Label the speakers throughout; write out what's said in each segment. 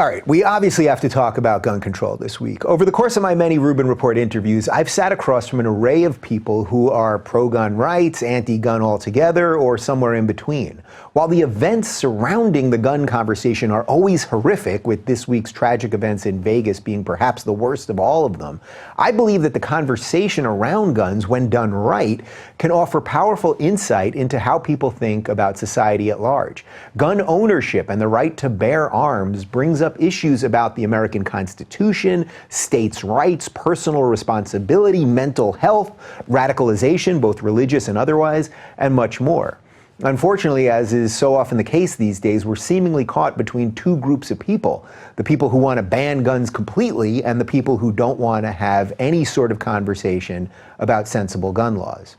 Speaker 1: All right, we obviously have to talk about gun control this week. Over the course of my many Rubin Report interviews, I've sat across from an array of people who are pro-gun rights, anti-gun altogether, or somewhere in between. While the events surrounding the gun conversation are always horrific, with this week's tragic events in Vegas being perhaps the worst of all of them, I believe that the conversation around guns, when done right, can offer powerful insight into how people think about society at large. Gun ownership and the right to bear arms brings up issues about the American Constitution, states' rights, personal responsibility, mental health, radicalization, both religious and otherwise, and much more. Unfortunately, as is so often the case these days, we're seemingly caught between two groups of people: the people who want to ban guns completely and the people who don't want to have any sort of conversation about sensible gun laws.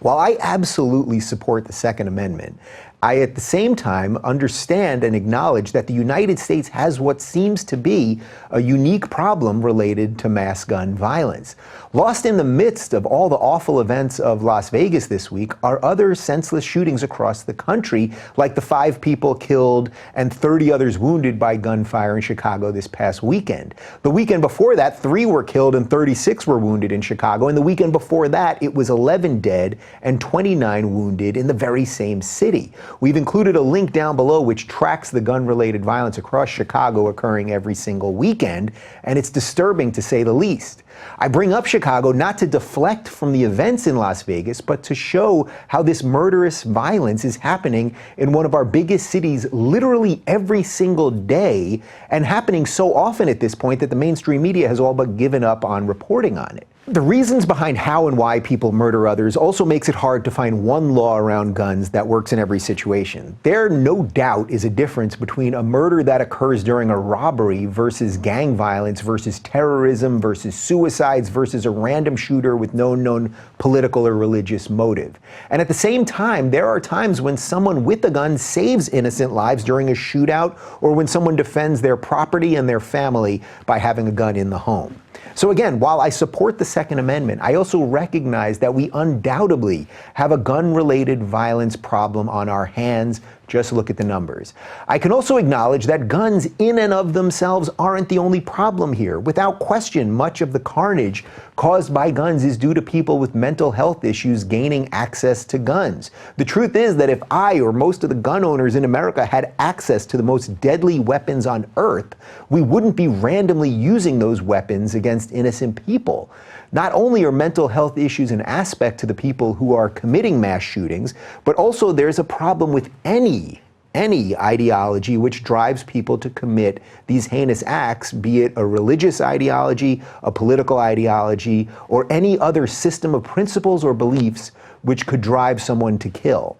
Speaker 1: While I absolutely support the Second Amendment, I at the same time understand and acknowledge that the United States has what seems to be a unique problem related to mass gun violence. Lost in the midst of all the awful events of Las Vegas this week are other senseless shootings across the country, like the 5 people killed and 30 others wounded by gunfire in Chicago this past weekend. The weekend before that, 3 were killed and 36 were wounded in Chicago, and the weekend before that, it was 11 dead and 29 wounded in the very same city. We've included a link down below which tracks the gun-related violence across Chicago occurring every single weekend, and it's disturbing to say the least. I bring up Chicago not to deflect from the events in Las Vegas, but to show how this murderous violence is happening in one of our biggest cities literally every single day, and happening so often at this point that the mainstream media has all but given up on reporting on it. The reasons behind how and why people murder others also makes it hard to find one law around guns that works in every situation. There, no doubt, is a difference between a murder that occurs during a robbery versus gang violence versus terrorism versus suicides versus a random shooter with no known political or religious motive. And at the same time, there are times when someone with a gun saves innocent lives during a shootout, or when someone defends their property and their family by having a gun in the home. So again, while I support the Second Amendment, I also recognize that we undoubtedly have a gun-related violence problem on our hands. Just look at the numbers. I can also acknowledge that guns in and of themselves aren't the only problem here. Without question, much of the carnage caused by guns is due to people with mental health issues gaining access to guns. The truth is that if I or most of the gun owners in America had access to the most deadly weapons on earth, we wouldn't be randomly using those weapons against innocent people. Not only are mental health issues an aspect to the people who are committing mass shootings, but also there's a problem with any ideology which drives people to commit these heinous acts, be it a religious ideology, a political ideology, or any other system of principles or beliefs which could drive someone to kill.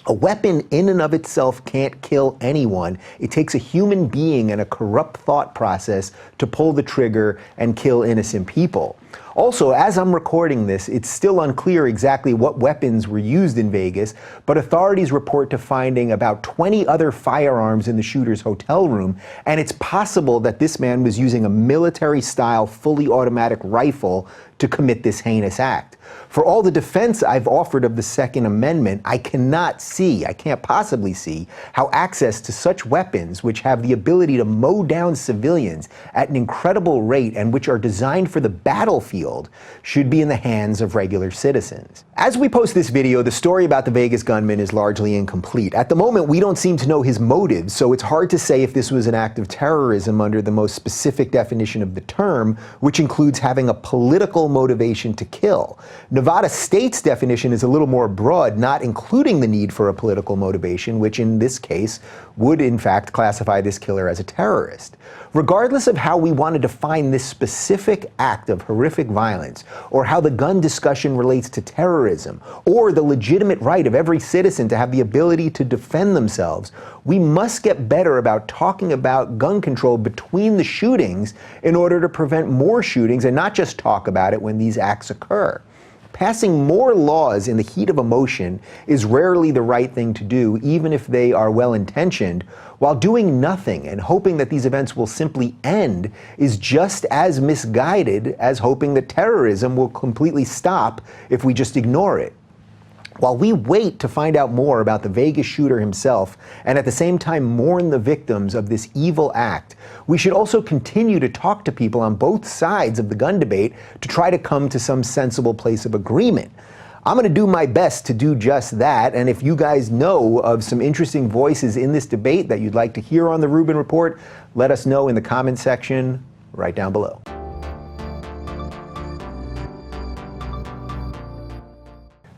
Speaker 1: A weapon in and of itself can't kill anyone. It takes a human being and a corrupt thought process to pull the trigger and kill innocent people. Also, as I'm recording this, it's still unclear exactly what weapons were used in Vegas, but authorities report to finding about 20 other firearms in the shooter's hotel room, and it's possible that this man was using a military-style, fully automatic rifle to commit this heinous act. For all the defense I've offered of the Second Amendment, I can't possibly see how access to such weapons, which have the ability to mow down civilians at an incredible rate and which are designed for the battlefield, should be in the hands of regular citizens. As we post this video, the story about the Vegas gunman is largely incomplete. At the moment, we don't seem to know his motives, so it's hard to say if this was an act of terrorism under the most specific definition of the term, which includes having a political motivation to kill. Nevada State's definition is a little more broad, not including the need for a political motivation, which in this case would in fact classify this killer as a terrorist. Regardless of how we want to define this specific act of horrific violence, or how the gun discussion relates to terrorism, or the legitimate right of every citizen to have the ability to defend themselves, we must get better about talking about gun control between the shootings in order to prevent more shootings and not just talk about it when these acts occur. Passing more laws in the heat of emotion is rarely the right thing to do, even if they are well-intentioned, while doing nothing and hoping that these events will simply end is just as misguided as hoping that terrorism will completely stop if we just ignore it. While we wait to find out more about the Vegas shooter himself, and at the same time mourn the victims of this evil act, we should also continue to talk to people on both sides of the gun debate to try to come to some sensible place of agreement. I'm going to do my best to do just that, and if you guys know of some interesting voices in this debate that you'd like to hear on the Rubin Report, let us know in the comment section right down below.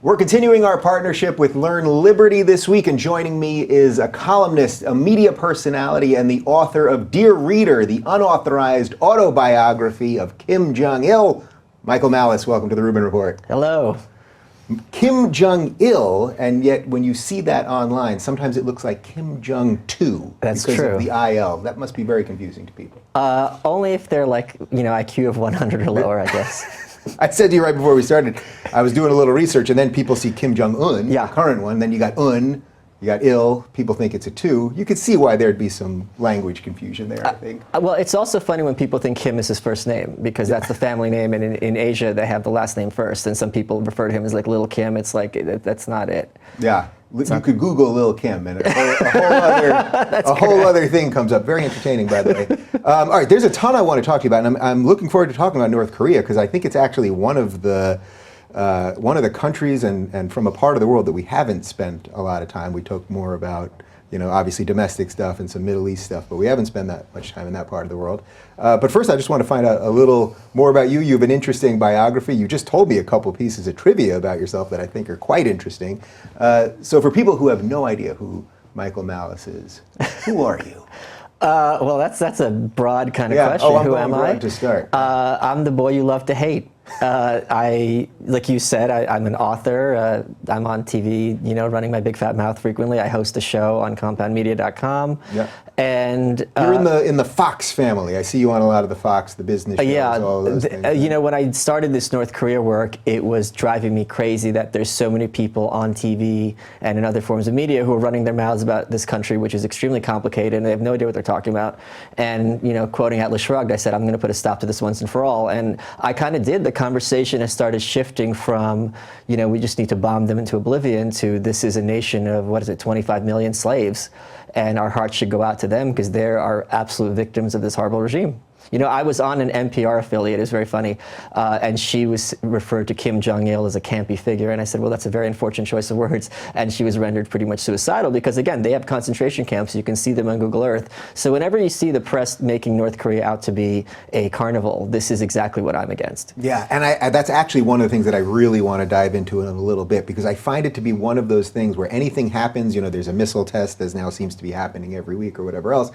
Speaker 1: We're continuing our partnership with Learn Liberty this week, and joining me is a columnist, a media personality, and the author of Dear Reader, the unauthorized autobiography of Kim Jong-il, Michael Malice. Welcome to the Rubin Report.
Speaker 2: Hello.
Speaker 1: Kim Jong-il, and yet when you see that online, sometimes it looks like Kim Jong-2.
Speaker 2: That's
Speaker 1: because
Speaker 2: true.
Speaker 1: Of the IL. That must be very confusing to people.
Speaker 2: Only if they're like, IQ of 100 or lower, I guess.
Speaker 1: I said to you right before we started, I was doing a little research, and then people see Kim Jong-un, the current one, then you got you got il, people think it's a 2. You could see why there'd be some language confusion there, I think.
Speaker 2: Well, it's also funny when people think Kim is his first name, because that's the family name, and in Asia they have the last name first, and some people refer to him as like Little Kim. It's like, that's not it. Yeah.
Speaker 1: You could Google Lil Kim, and a whole other thing comes up. Very entertaining, by the way. All right, there's a ton I want to talk to you about, and I'm looking forward to talking about North Korea, because I think it's actually one of the countries and from a part of the world that we haven't spent a lot of time. We talk more about, obviously domestic stuff and some Middle East stuff, but we haven't spent that much time in that part of the world. But first, I just want to find out a little more about you. You have an interesting biography. You just told me a couple pieces of trivia about yourself that I think are quite interesting. So for people who have no idea who Michael Malice is, who are you?
Speaker 2: Well, that's a broad kind of question.
Speaker 1: Oh,
Speaker 2: who am I?
Speaker 1: To start.
Speaker 2: I'm the boy you love to hate. Like you said, I'm an author. I'm on TV, running my big fat mouth frequently. I host a show on compoundmedia.com.
Speaker 1: Yeah.
Speaker 2: And
Speaker 1: you're in the Fox family. I see you on a lot of the Fox, the business shows, all those things.
Speaker 2: When I started this North Korea work, it was driving me crazy that there's so many people on TV and in other forms of media who are running their mouths about this country, which is extremely complicated, and they have no idea what they're talking about. And quoting Atlas Shrugged, I said, I'm going to put a stop to this once and for all. And I kind of did. The conversation has started shifting from, we just need to bomb them into oblivion, to this is a nation of, 25 million slaves, and our hearts should go out to them because they are absolute victims of this horrible regime. I was on an NPR affiliate, it was very funny, and she was referred to Kim Jong-il as a campy figure, and I said, well, that's a very unfortunate choice of words, and she was rendered pretty much suicidal because, again, they have concentration camps, you can see them on Google Earth. So whenever you see the press making North Korea out to be a carnival, this is exactly what I'm against.
Speaker 1: Yeah, and that's actually one of the things that I really want to dive into in a little bit, because I find it to be one of those things where anything happens, there's a missile test, as now seems to be happening every week or whatever else.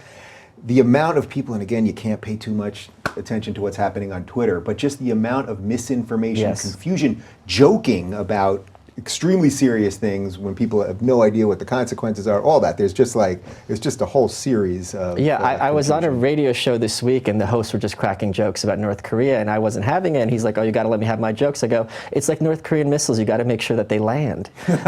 Speaker 1: The amount of people, and again, you can't pay too much attention to what's happening on Twitter, but just the amount of misinformation, confusion, joking about extremely serious things when people have no idea what the consequences are, all that. There's just a whole series of
Speaker 2: I was on a radio show this week, and the hosts were just cracking jokes about North Korea, and I wasn't having it, and he's like, oh, you got to let me have my jokes. I go, it's like North Korean missiles, you got to make sure that they land. The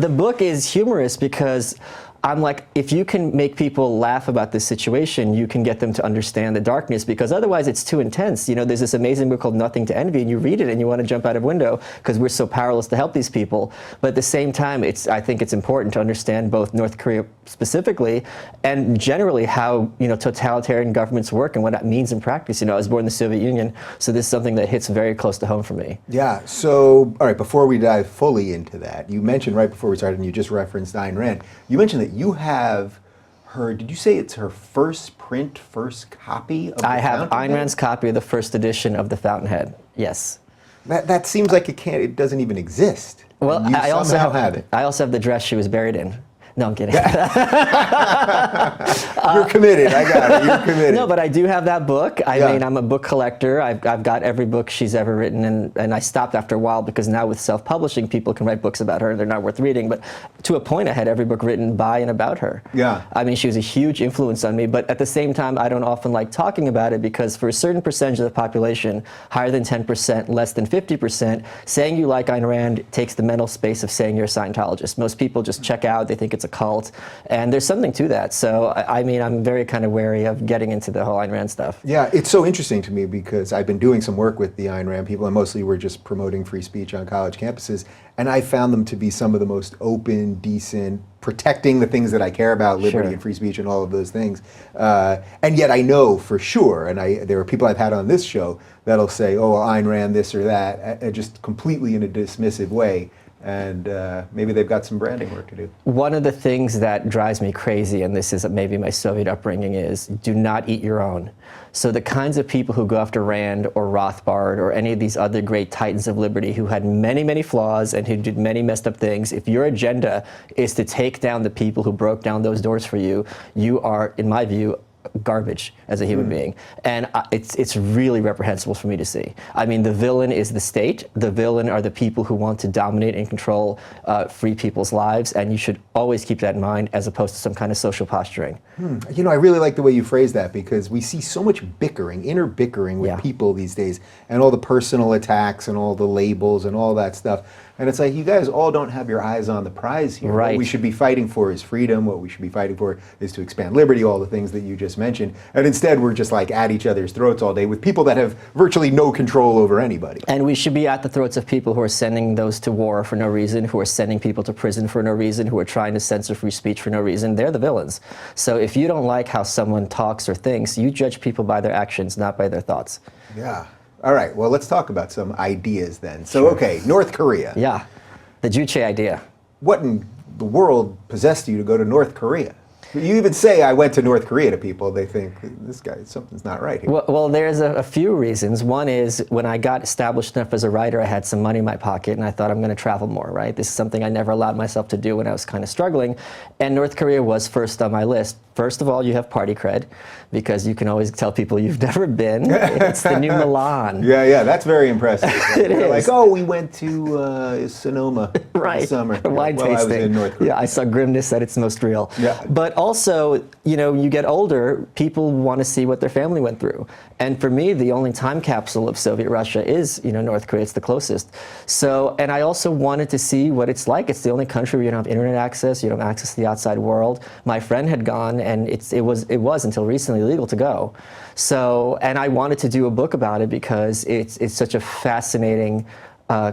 Speaker 2: book is humorous because I'm like, if you can make people laugh about this situation, you can get them to understand the darkness, because otherwise it's too intense. There's this amazing book called Nothing to Envy, and you read it and you want to jump out of a window because we're so powerless to help these people. But at the same time, I think it's important to understand both North Korea specifically and generally how, totalitarian governments work and what that means in practice. I was born in the Soviet Union, so this is something that hits very close to home for me.
Speaker 1: Yeah, so, all right, before we dive fully into that, you mentioned right before we started, and you just referenced Ayn Rand, you mentioned that you have her, did you say it's her first copy of the
Speaker 2: I have
Speaker 1: Fountainhead?
Speaker 2: Ayn Rand's copy of the first edition of The Fountainhead, it
Speaker 1: That seems like it doesn't even exist.
Speaker 2: Well,
Speaker 1: I also have it.
Speaker 2: I also have the dress she was buried in. No, I'm kidding.
Speaker 1: You're committed. I got it. You're committed.
Speaker 2: No, but I do have that book. I mean, I'm a book collector. I've got every book she's ever written, and I stopped after a while because now with self-publishing, people can write books about her and they're not worth reading. But to a point, I had every book written by and about her.
Speaker 1: Yeah.
Speaker 2: I mean, she was a huge influence on me, but at the same time, I don't often like talking about it because for a certain percentage of the population, higher than 10%, less than 50%, saying you like Ayn Rand takes the mental space of saying you're a Scientologist. Most people just check out. They think it's a a cult, and there's something to that. So, I mean, I'm very kind of wary of getting into the whole Ayn Rand stuff.
Speaker 1: Yeah, it's so interesting to me because I've been doing some work with the Ayn Rand people, and mostly we're just promoting free speech on college campuses, and I found them to be some of the most open, decent, protecting the things that I care about, liberty and free speech and all of those things. And yet I know for sure, and there are people I've had on this show that'll say, oh, Ayn Rand this or that, just completely in a dismissive way. And maybe they've got some branding work to do.
Speaker 2: One of the things that drives me crazy, and this is maybe my Soviet upbringing, is do not eat your own. So the kinds of people who go after Rand or Rothbard or any of these other great titans of liberty who had many, many flaws and who did many messed up things, if your agenda is to take down the people who broke down those doors for you, you are, in my view, garbage as a human being. And it's really reprehensible for me to see. I mean, the villain is the state. The villain are the people who want to dominate and control free people's lives, and you should always keep that in mind as opposed to some kind of social posturing.
Speaker 1: You know, I really like the way you phrase that because we see so much bickering, inner bickering with people these days, and all the personal attacks and all the labels and all that stuff. And it's like, you guys all don't have your eyes on the prize here.
Speaker 2: Right.
Speaker 1: What we should be fighting for is freedom. What we should be fighting for is to expand liberty, all the things that you just mentioned. And instead, we're just like at each other's throats all day with people that have virtually no control over anybody.
Speaker 2: And we should be at the throats of people who are sending those to war for no reason, who are sending people to prison for no reason, who are trying to censor free speech for no reason. They're the villains. So if you don't like how someone talks or thinks, you judge people by their actions, not by their thoughts.
Speaker 1: Yeah. All right. Well, let's talk about some ideas then. So, okay, North Korea.
Speaker 2: Yeah. The Juche idea.
Speaker 1: What in the world possessed you to go to North Korea? You even say I went to North Korea to people, they think this guy, something's not right here.
Speaker 2: Well, there's a few reasons. One is when I got established enough as a writer, I had some money in my pocket and I thought I'm going to travel more, right? This is something I never allowed myself to do when I was kind of struggling. And North Korea was first on my list. First of all, you have party cred because you can always tell people you've never been. It's the new Milan.
Speaker 1: Yeah, that's very impressive.
Speaker 2: It is.
Speaker 1: Like, oh, we went to Sonoma
Speaker 2: right.
Speaker 1: this summer.
Speaker 2: Wine
Speaker 1: tasting. I was in North Korea.
Speaker 2: Yeah, I saw grimness at its most real.
Speaker 1: Yeah.
Speaker 2: But also, you know, you get older, people want to see what their family went through. And for me, the only time capsule of Soviet Russia is, you know, North Korea. It's the closest. So, and I also wanted to see what it's like. It's the only country where you don't have internet access, you don't have access to the outside world. My friend had gone, and it was until recently illegal to go. So, and I wanted to do a book about it because it's such a fascinating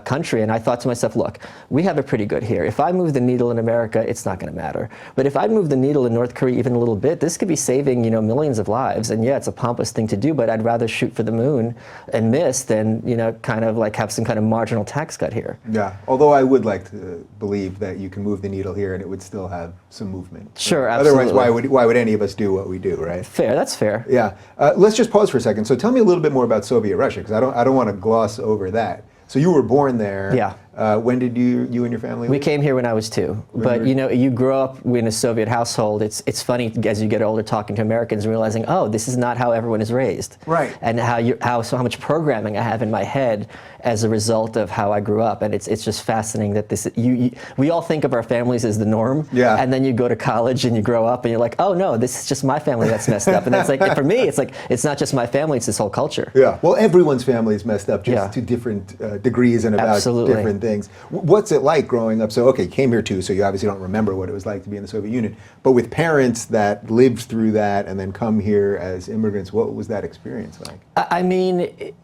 Speaker 2: country, and I thought to myself, look, we have it pretty good here. If I move the needle in America, it's not going to matter. But if I move the needle in North Korea even a little bit, this could be saving, you know, millions of lives. And yeah, it's a pompous thing to do, but I'd rather shoot for the moon and miss than, you know, kind of like have some kind of marginal tax cut here.
Speaker 1: Yeah, although I would like to believe that you can move the needle here and it would still have some movement.
Speaker 2: Sure, absolutely.
Speaker 1: Otherwise, why would any of us do what we do, right?
Speaker 2: Fair, that's fair.
Speaker 1: Yeah. Let's just pause for a second. So tell me a little bit more about Soviet Russia, because I don't want to gloss over that. So you were born there.
Speaker 2: Yeah.
Speaker 1: When did you and your family leave?
Speaker 2: We came here when I was 2. But you know, you grow up in a Soviet household. It's funny as you get older talking to Americans and realizing, oh, this is not how everyone is raised.
Speaker 1: Right.
Speaker 2: And how much programming I have in my head as a result of how I grew up. And it's just fascinating that we all think of our families as the norm.
Speaker 1: Yeah.
Speaker 2: And then you go to college and you grow up and you're like, oh no, this is just my family that's messed up. And that's like, for me, it's like, it's not just my family, it's this whole culture.
Speaker 1: Yeah. Well, everyone's family is messed up just to different degrees and about
Speaker 2: Absolutely.
Speaker 1: different things. What's it like growing up? So, okay, came here too, so you obviously don't remember what it was like to be in the Soviet Union. But with parents that lived through that and then come here as immigrants, what was that experience like?
Speaker 2: I mean,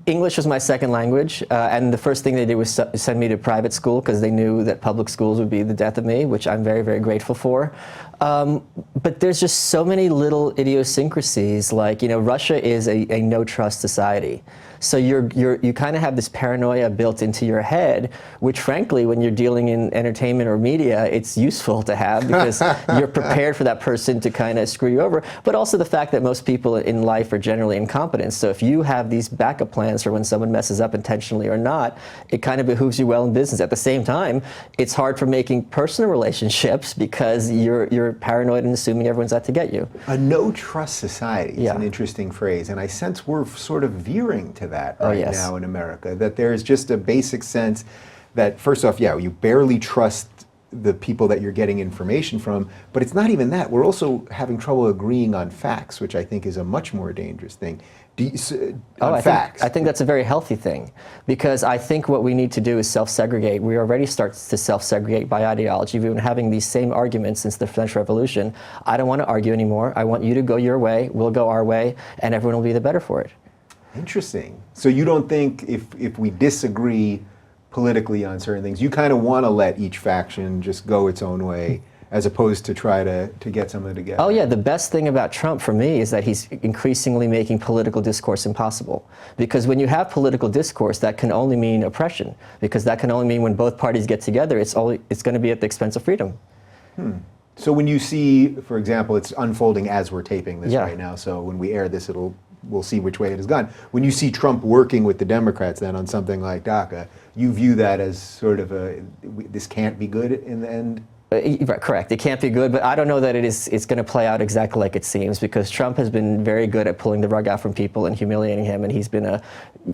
Speaker 2: English was my second language, and the first thing they did was send me to private school because they knew that public schools would be the death of me, which I'm very, very grateful for. But there's just so many little idiosyncrasies. Like, you know, Russia is a no-trust society. So you kind of have this paranoia built into your head, which frankly, when you're dealing in entertainment or media, it's useful to have because you're prepared for that person to kind of screw you over. But also the fact that most people in life are generally incompetent. So if you have these backup plans for when someone messes up intentionally or not, it kind of behooves you well in business. At the same time, it's hard for making personal relationships because you're paranoid and assuming everyone's out to get you.
Speaker 1: A no-trust society is an interesting phrase, and I sense we're sort of veering to that right now in America, that there's just a basic sense that, first off, you barely trust the people that you're getting information from. But it's not even that. We're also having trouble agreeing on facts, which I think is a much more dangerous thing. Facts.
Speaker 2: I think that's a very healthy thing, because I think what we need to do is self-segregate. We already start to self-segregate by ideology. We've been having these same arguments since the French Revolution. I don't want to argue anymore. I want you to go your way, we'll go our way, and everyone will be the better for it.
Speaker 1: Interesting. So you don't think if we disagree politically on certain things, you kind of want to let each faction just go its own way, as opposed to try to get something together?
Speaker 2: Oh yeah, the best thing about Trump for me is that he's increasingly making political discourse impossible. Because when you have political discourse, that can only mean oppression. Because that can only mean when both parties get together, it's going to be at the expense of freedom.
Speaker 1: So when you see, for example, it's unfolding as we're taping this
Speaker 2: Yeah.
Speaker 1: right now, so when we air this, we'll see which way it has gone. When you see Trump working with the Democrats then on something like DACA, you view that as sort of this can't be good in the end?
Speaker 2: Right, correct. It can't be good, but I don't know that it's going to play out exactly like it seems, because Trump has been very good at pulling the rug out from people and humiliating him, and he's been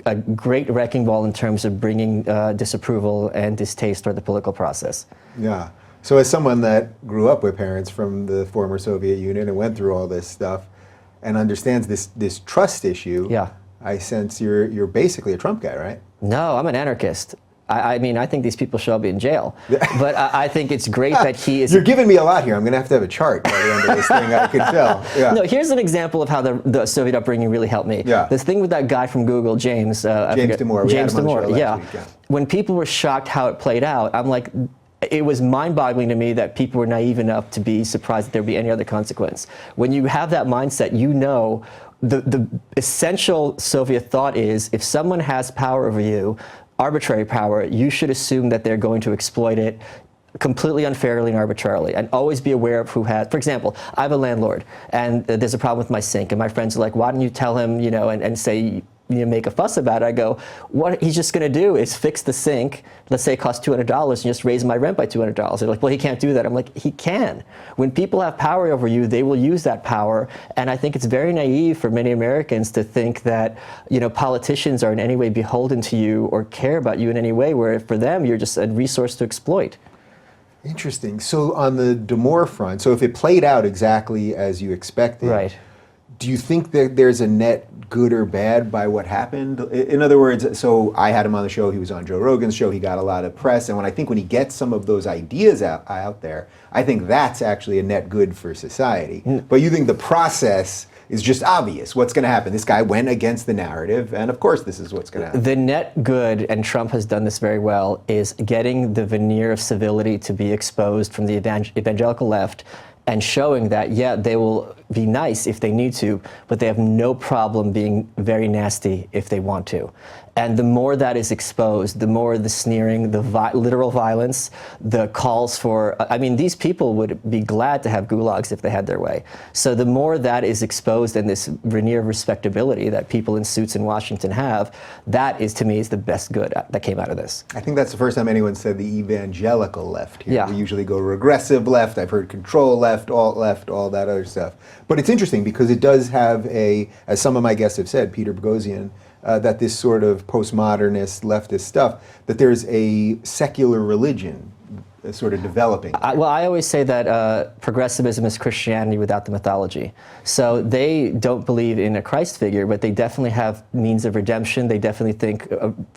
Speaker 2: a great wrecking ball in terms of bringing disapproval and distaste toward the political process.
Speaker 1: Yeah. So as someone that grew up with parents from the former Soviet Union and went through all this stuff and understands this trust issue,
Speaker 2: yeah.
Speaker 1: I sense you're basically a Trump guy, right?
Speaker 2: No, I'm an anarchist. I mean, I think these people should all be in jail. But I think it's great that he is...
Speaker 1: You're giving me a lot here. I'm going to have a chart by the end of this thing, I can tell. Yeah.
Speaker 2: No, here's an example of how the Soviet upbringing really helped me.
Speaker 1: Yeah.
Speaker 2: This thing with that guy from Google, James
Speaker 1: Damore.
Speaker 2: James Damore, yeah.
Speaker 1: Week, yeah.
Speaker 2: When people were shocked how it played out, I'm like, it was mind-boggling to me that people were naive enough to be surprised that there'd be any other consequence. When you have that mindset, you know the essential Soviet thought is, if someone has power over you, arbitrary power, you should assume that they're going to exploit it completely unfairly and arbitrarily, and always be aware of who has. For example, I have a landlord, and there's a problem with my sink, and my friends are like, why don't you tell him, and say, make a fuss about it. I go, what he's just going to do is fix the sink. Let's say it costs $200 and just raise my rent by $200. They're like, well, he can't do that. I'm like, he can. When people have power over you, they will use that power. And I think it's very naive for many Americans to think that, politicians are in any way beholden to you or care about you in any way, where for them, you're just a resource to exploit.
Speaker 1: Interesting. So on the Damore front, so if it played out exactly as you expected,
Speaker 2: right.
Speaker 1: Do you think that there's a net good or bad by what happened? In other words, so I had him on the show, he was on Joe Rogan's show, he got a lot of press, and when he gets some of those ideas out there, I think that's actually a net good for society. But you think the process is just obvious. What's going to happen? This guy went against the narrative, and of course this is what's going to happen.
Speaker 2: The net good, and Trump has done this very well, is getting the veneer of civility to be exposed from the evangelical left, and showing that, yeah, they will be nice if they need to, but they have no problem being very nasty if they want to. And the more that is exposed, the more the sneering, the literal violence, the calls for, these people would be glad to have gulags if they had their way. So the more that is exposed, and this veneer of respectability that people in suits in Washington have, that is, to me, is the best good that came out of this.
Speaker 1: I think that's the first time anyone said the evangelical left here.
Speaker 2: Yeah.
Speaker 1: We usually go regressive left, I've heard control left, alt left, all that other stuff. But it's interesting because it does have as some of my guests have said, Peter Boghossian, that this sort of postmodernist, leftist stuff, that there's a secular religion sort of developing.
Speaker 2: I always say that progressivism is Christianity without the mythology. So they don't believe in a Christ figure, but they definitely have means of redemption. They definitely think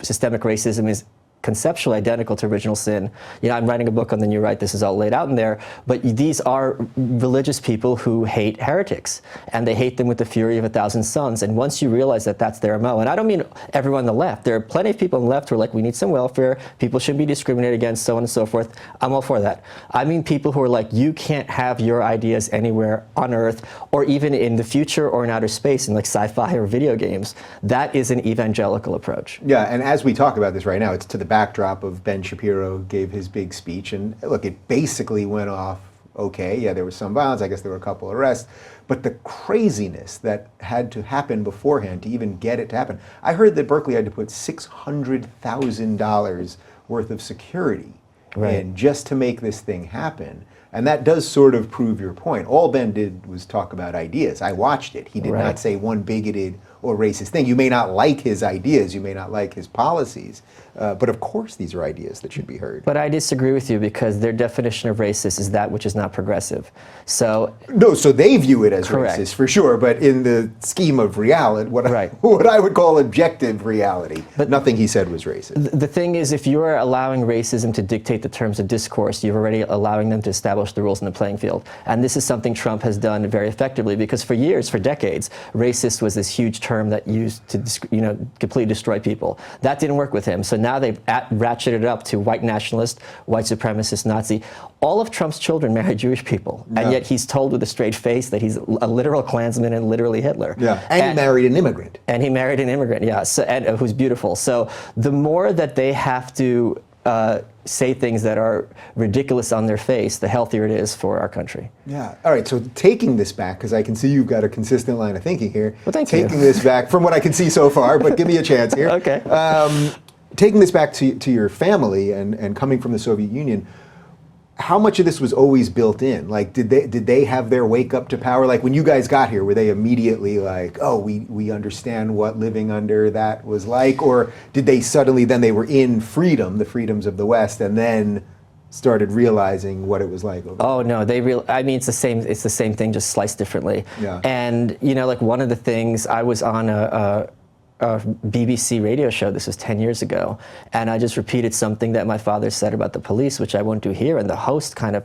Speaker 2: systemic racism is conceptually identical to original sin. I'm writing a book on the New Right. This is all laid out in there. But these are religious people who hate heretics, and they hate them with the fury of 1,000 suns. And once you realize that that's their MO, and I don't mean everyone on the left. There are plenty of people on the left who are like, we need some welfare. People shouldn't be discriminated against, so on and so forth. I'm all for that. I mean people who are like, you can't have your ideas anywhere on Earth, or even in the future or in outer space, in like sci-fi or video games. That is an evangelical approach.
Speaker 1: Yeah, and as we talk about this right now, it's to the backdrop of Ben Shapiro gave his big speech, and look, it basically went off okay. Yeah, there was some violence, I guess there were a couple arrests, but the craziness that had to happen beforehand to even get it to happen. I heard that Berkeley had to put $600,000 worth of security in just to make this thing happen. And that does sort of prove your point. All Ben did was talk about ideas. I watched it. He did
Speaker 2: Right.
Speaker 1: not say one bigoted or racist thing. You may not like his ideas, you may not like his policies, but of course these are ideas that should be heard.
Speaker 2: But I disagree with you because their definition of racist is that which is not progressive. So
Speaker 1: No, so they view it as
Speaker 2: Correct.
Speaker 1: racist for sure, but in the scheme of reality,
Speaker 2: Right.
Speaker 1: what I would call objective reality,
Speaker 2: But
Speaker 1: nothing he said was racist.
Speaker 2: the thing is, if you're allowing racism to dictate the terms of discourse, you're already allowing them to establish the rules in the playing field. And this is something Trump has done very effectively because for years, for decades, racist was this huge term that used to completely destroy people. That didn't work with him. So now they've ratcheted it up to white nationalist, white supremacist, Nazi. All of Trump's children marry Jewish people. And yet he's told with a straight face that he's a literal Klansman and literally Hitler.
Speaker 1: Yeah, and he married an immigrant.
Speaker 2: And he married an immigrant, yeah, so, and who's beautiful. So the more that they have to say things that are ridiculous on their face, the healthier it is for our country.
Speaker 1: Yeah. All right. So taking this back, because I can see you've got a consistent line of thinking here.
Speaker 2: Well, thank you.
Speaker 1: Taking this back from what I can see so far, but give me a chance here.
Speaker 2: Okay.
Speaker 1: Taking this back to your family and coming from the Soviet Union, how much of this was always built in? Like, did they have their wake up to power? Like when you guys got here, were they immediately like, oh, we understand what living under that was like? Or did they suddenly, then they were in freedom, the freedoms of the West, and then started realizing what it was like over
Speaker 2: Oh no, I mean, it's the same thing, just sliced differently.
Speaker 1: Yeah.
Speaker 2: And like one of the things, I was on a BBC radio show, this was 10 years ago, and I just repeated something that my father said about the police, which I won't do here, and the host kind of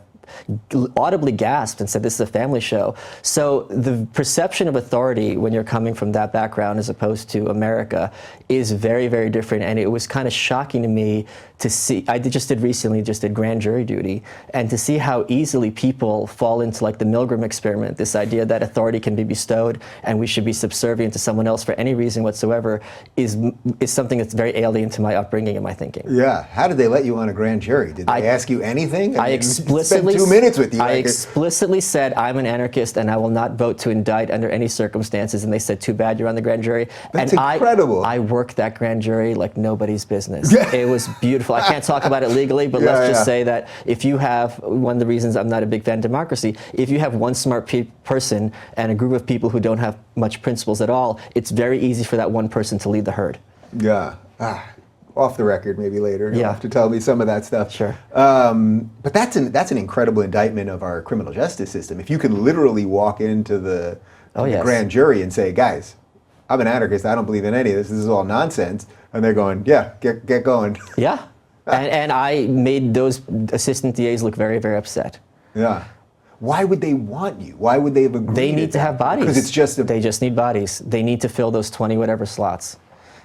Speaker 2: audibly gasped and said, this is a family show. So the perception of authority when you're coming from that background as opposed to America is very, very different, and it was kind of shocking to me to see. I just did grand jury duty, and to see how easily people fall into like the Milgram experiment, this idea that authority can be bestowed and we should be subservient to someone else for any reason whatsoever is something that's very alien to my upbringing and my thinking.
Speaker 1: Yeah. How did they let you on a grand jury? Did they ask you anything?
Speaker 2: I explicitly
Speaker 1: spent 2 minutes with you.
Speaker 2: I explicitly said I'm an anarchist and I will not vote to indict under any circumstances, and they said, too bad you're on the grand jury.
Speaker 1: That's
Speaker 2: and
Speaker 1: incredible.
Speaker 2: I worked that grand jury like nobody's business. It was beautiful. I can't talk about it legally, but let's just say that if you have, one of the reasons I'm not a big fan of democracy, if you have one smart person and a group of people who don't have much principles at all, it's very easy for that one person to lead the herd.
Speaker 1: Yeah. Off the record, maybe later. You'll have to tell me some of that stuff.
Speaker 2: Sure.
Speaker 1: But that's an incredible indictment of our criminal justice system. If you can literally walk into the grand jury and say, guys, I'm an anarchist, I don't believe in any of this is all nonsense, and they're going, yeah, get going.
Speaker 2: Yeah. And I made those assistant DAs look very, very upset.
Speaker 1: Yeah. Why would they want you? Why would they have agreed?
Speaker 2: They need to have bodies.
Speaker 1: Because it's just
Speaker 2: they just need bodies. They need to fill those 20 whatever slots.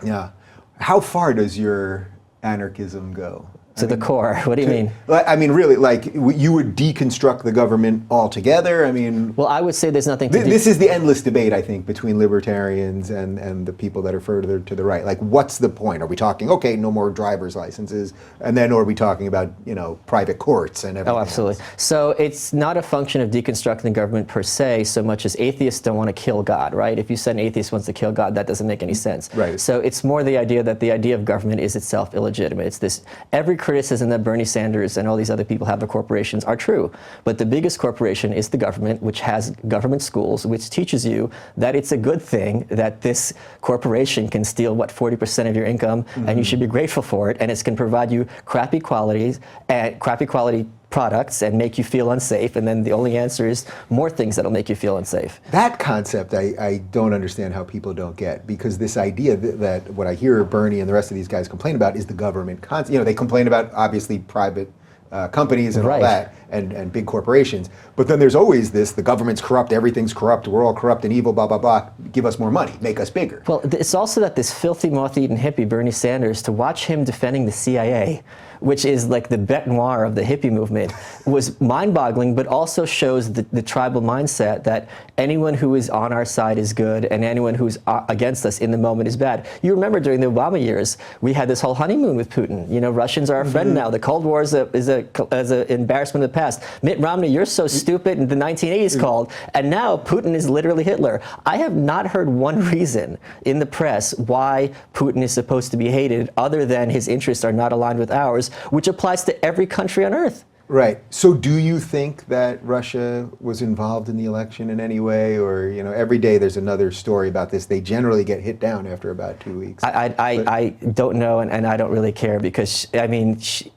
Speaker 1: Yeah. How far does your anarchism go?
Speaker 2: To the core. What do you mean?
Speaker 1: I mean, really, like, you would deconstruct the government altogether? I mean...
Speaker 2: Well, I would say there's nothing to do...
Speaker 1: This is the endless debate, I think, between libertarians and the people that are further to the right. Like, what's the point? Are we talking, okay, no more driver's licenses, and then are we talking about, private courts and everything
Speaker 2: absolutely.
Speaker 1: else?
Speaker 2: So it's not a function of deconstructing the government per se, so much as atheists don't want to kill God, right? If you said an atheist wants to kill God, that doesn't make any sense.
Speaker 1: Right.
Speaker 2: So it's more the idea that the idea of government is itself illegitimate. It's this, every criticism that Bernie Sanders and all these other people have of corporations are true. But the biggest corporation is the government, which has government schools, which teaches you that it's a good thing that this corporation can steal, 40% of your income, and you should be grateful for it, and it's going to provide you crappy quality products and make you feel unsafe, and then the only answer is more things that'll make you feel unsafe.
Speaker 1: That concept I don't understand how people don't get, because this idea that what I hear Bernie and the rest of these guys complain about is the government concept. They complain about obviously private companies and all that, and big corporations, but then there's always this, the government's corrupt, everything's corrupt, we're all corrupt and evil, blah, blah, blah, give us more money, make us bigger.
Speaker 2: Well, it's also that this filthy, moth-eaten hippie, Bernie Sanders, to watch him defending the CIA, which is like the bête noire of the hippie movement, was mind-boggling, but also shows the tribal mindset that anyone who is on our side is good and anyone who's against us in the moment is bad. You remember during the Obama years, we had this whole honeymoon with Putin. Russians are our friend now. The Cold War is an embarrassment of the past. Mitt Romney, you're so stupid, in the 1980s called, and now Putin is literally Hitler. I have not heard one reason in the press why Putin is supposed to be hated other than his interests are not aligned with ours, which applies to every country on earth.
Speaker 1: Right. So do you think that Russia was involved in the election in any way? Or, every day there's another story about this. They generally get hit down after about 2 weeks.
Speaker 2: I don't know, and I don't really care because,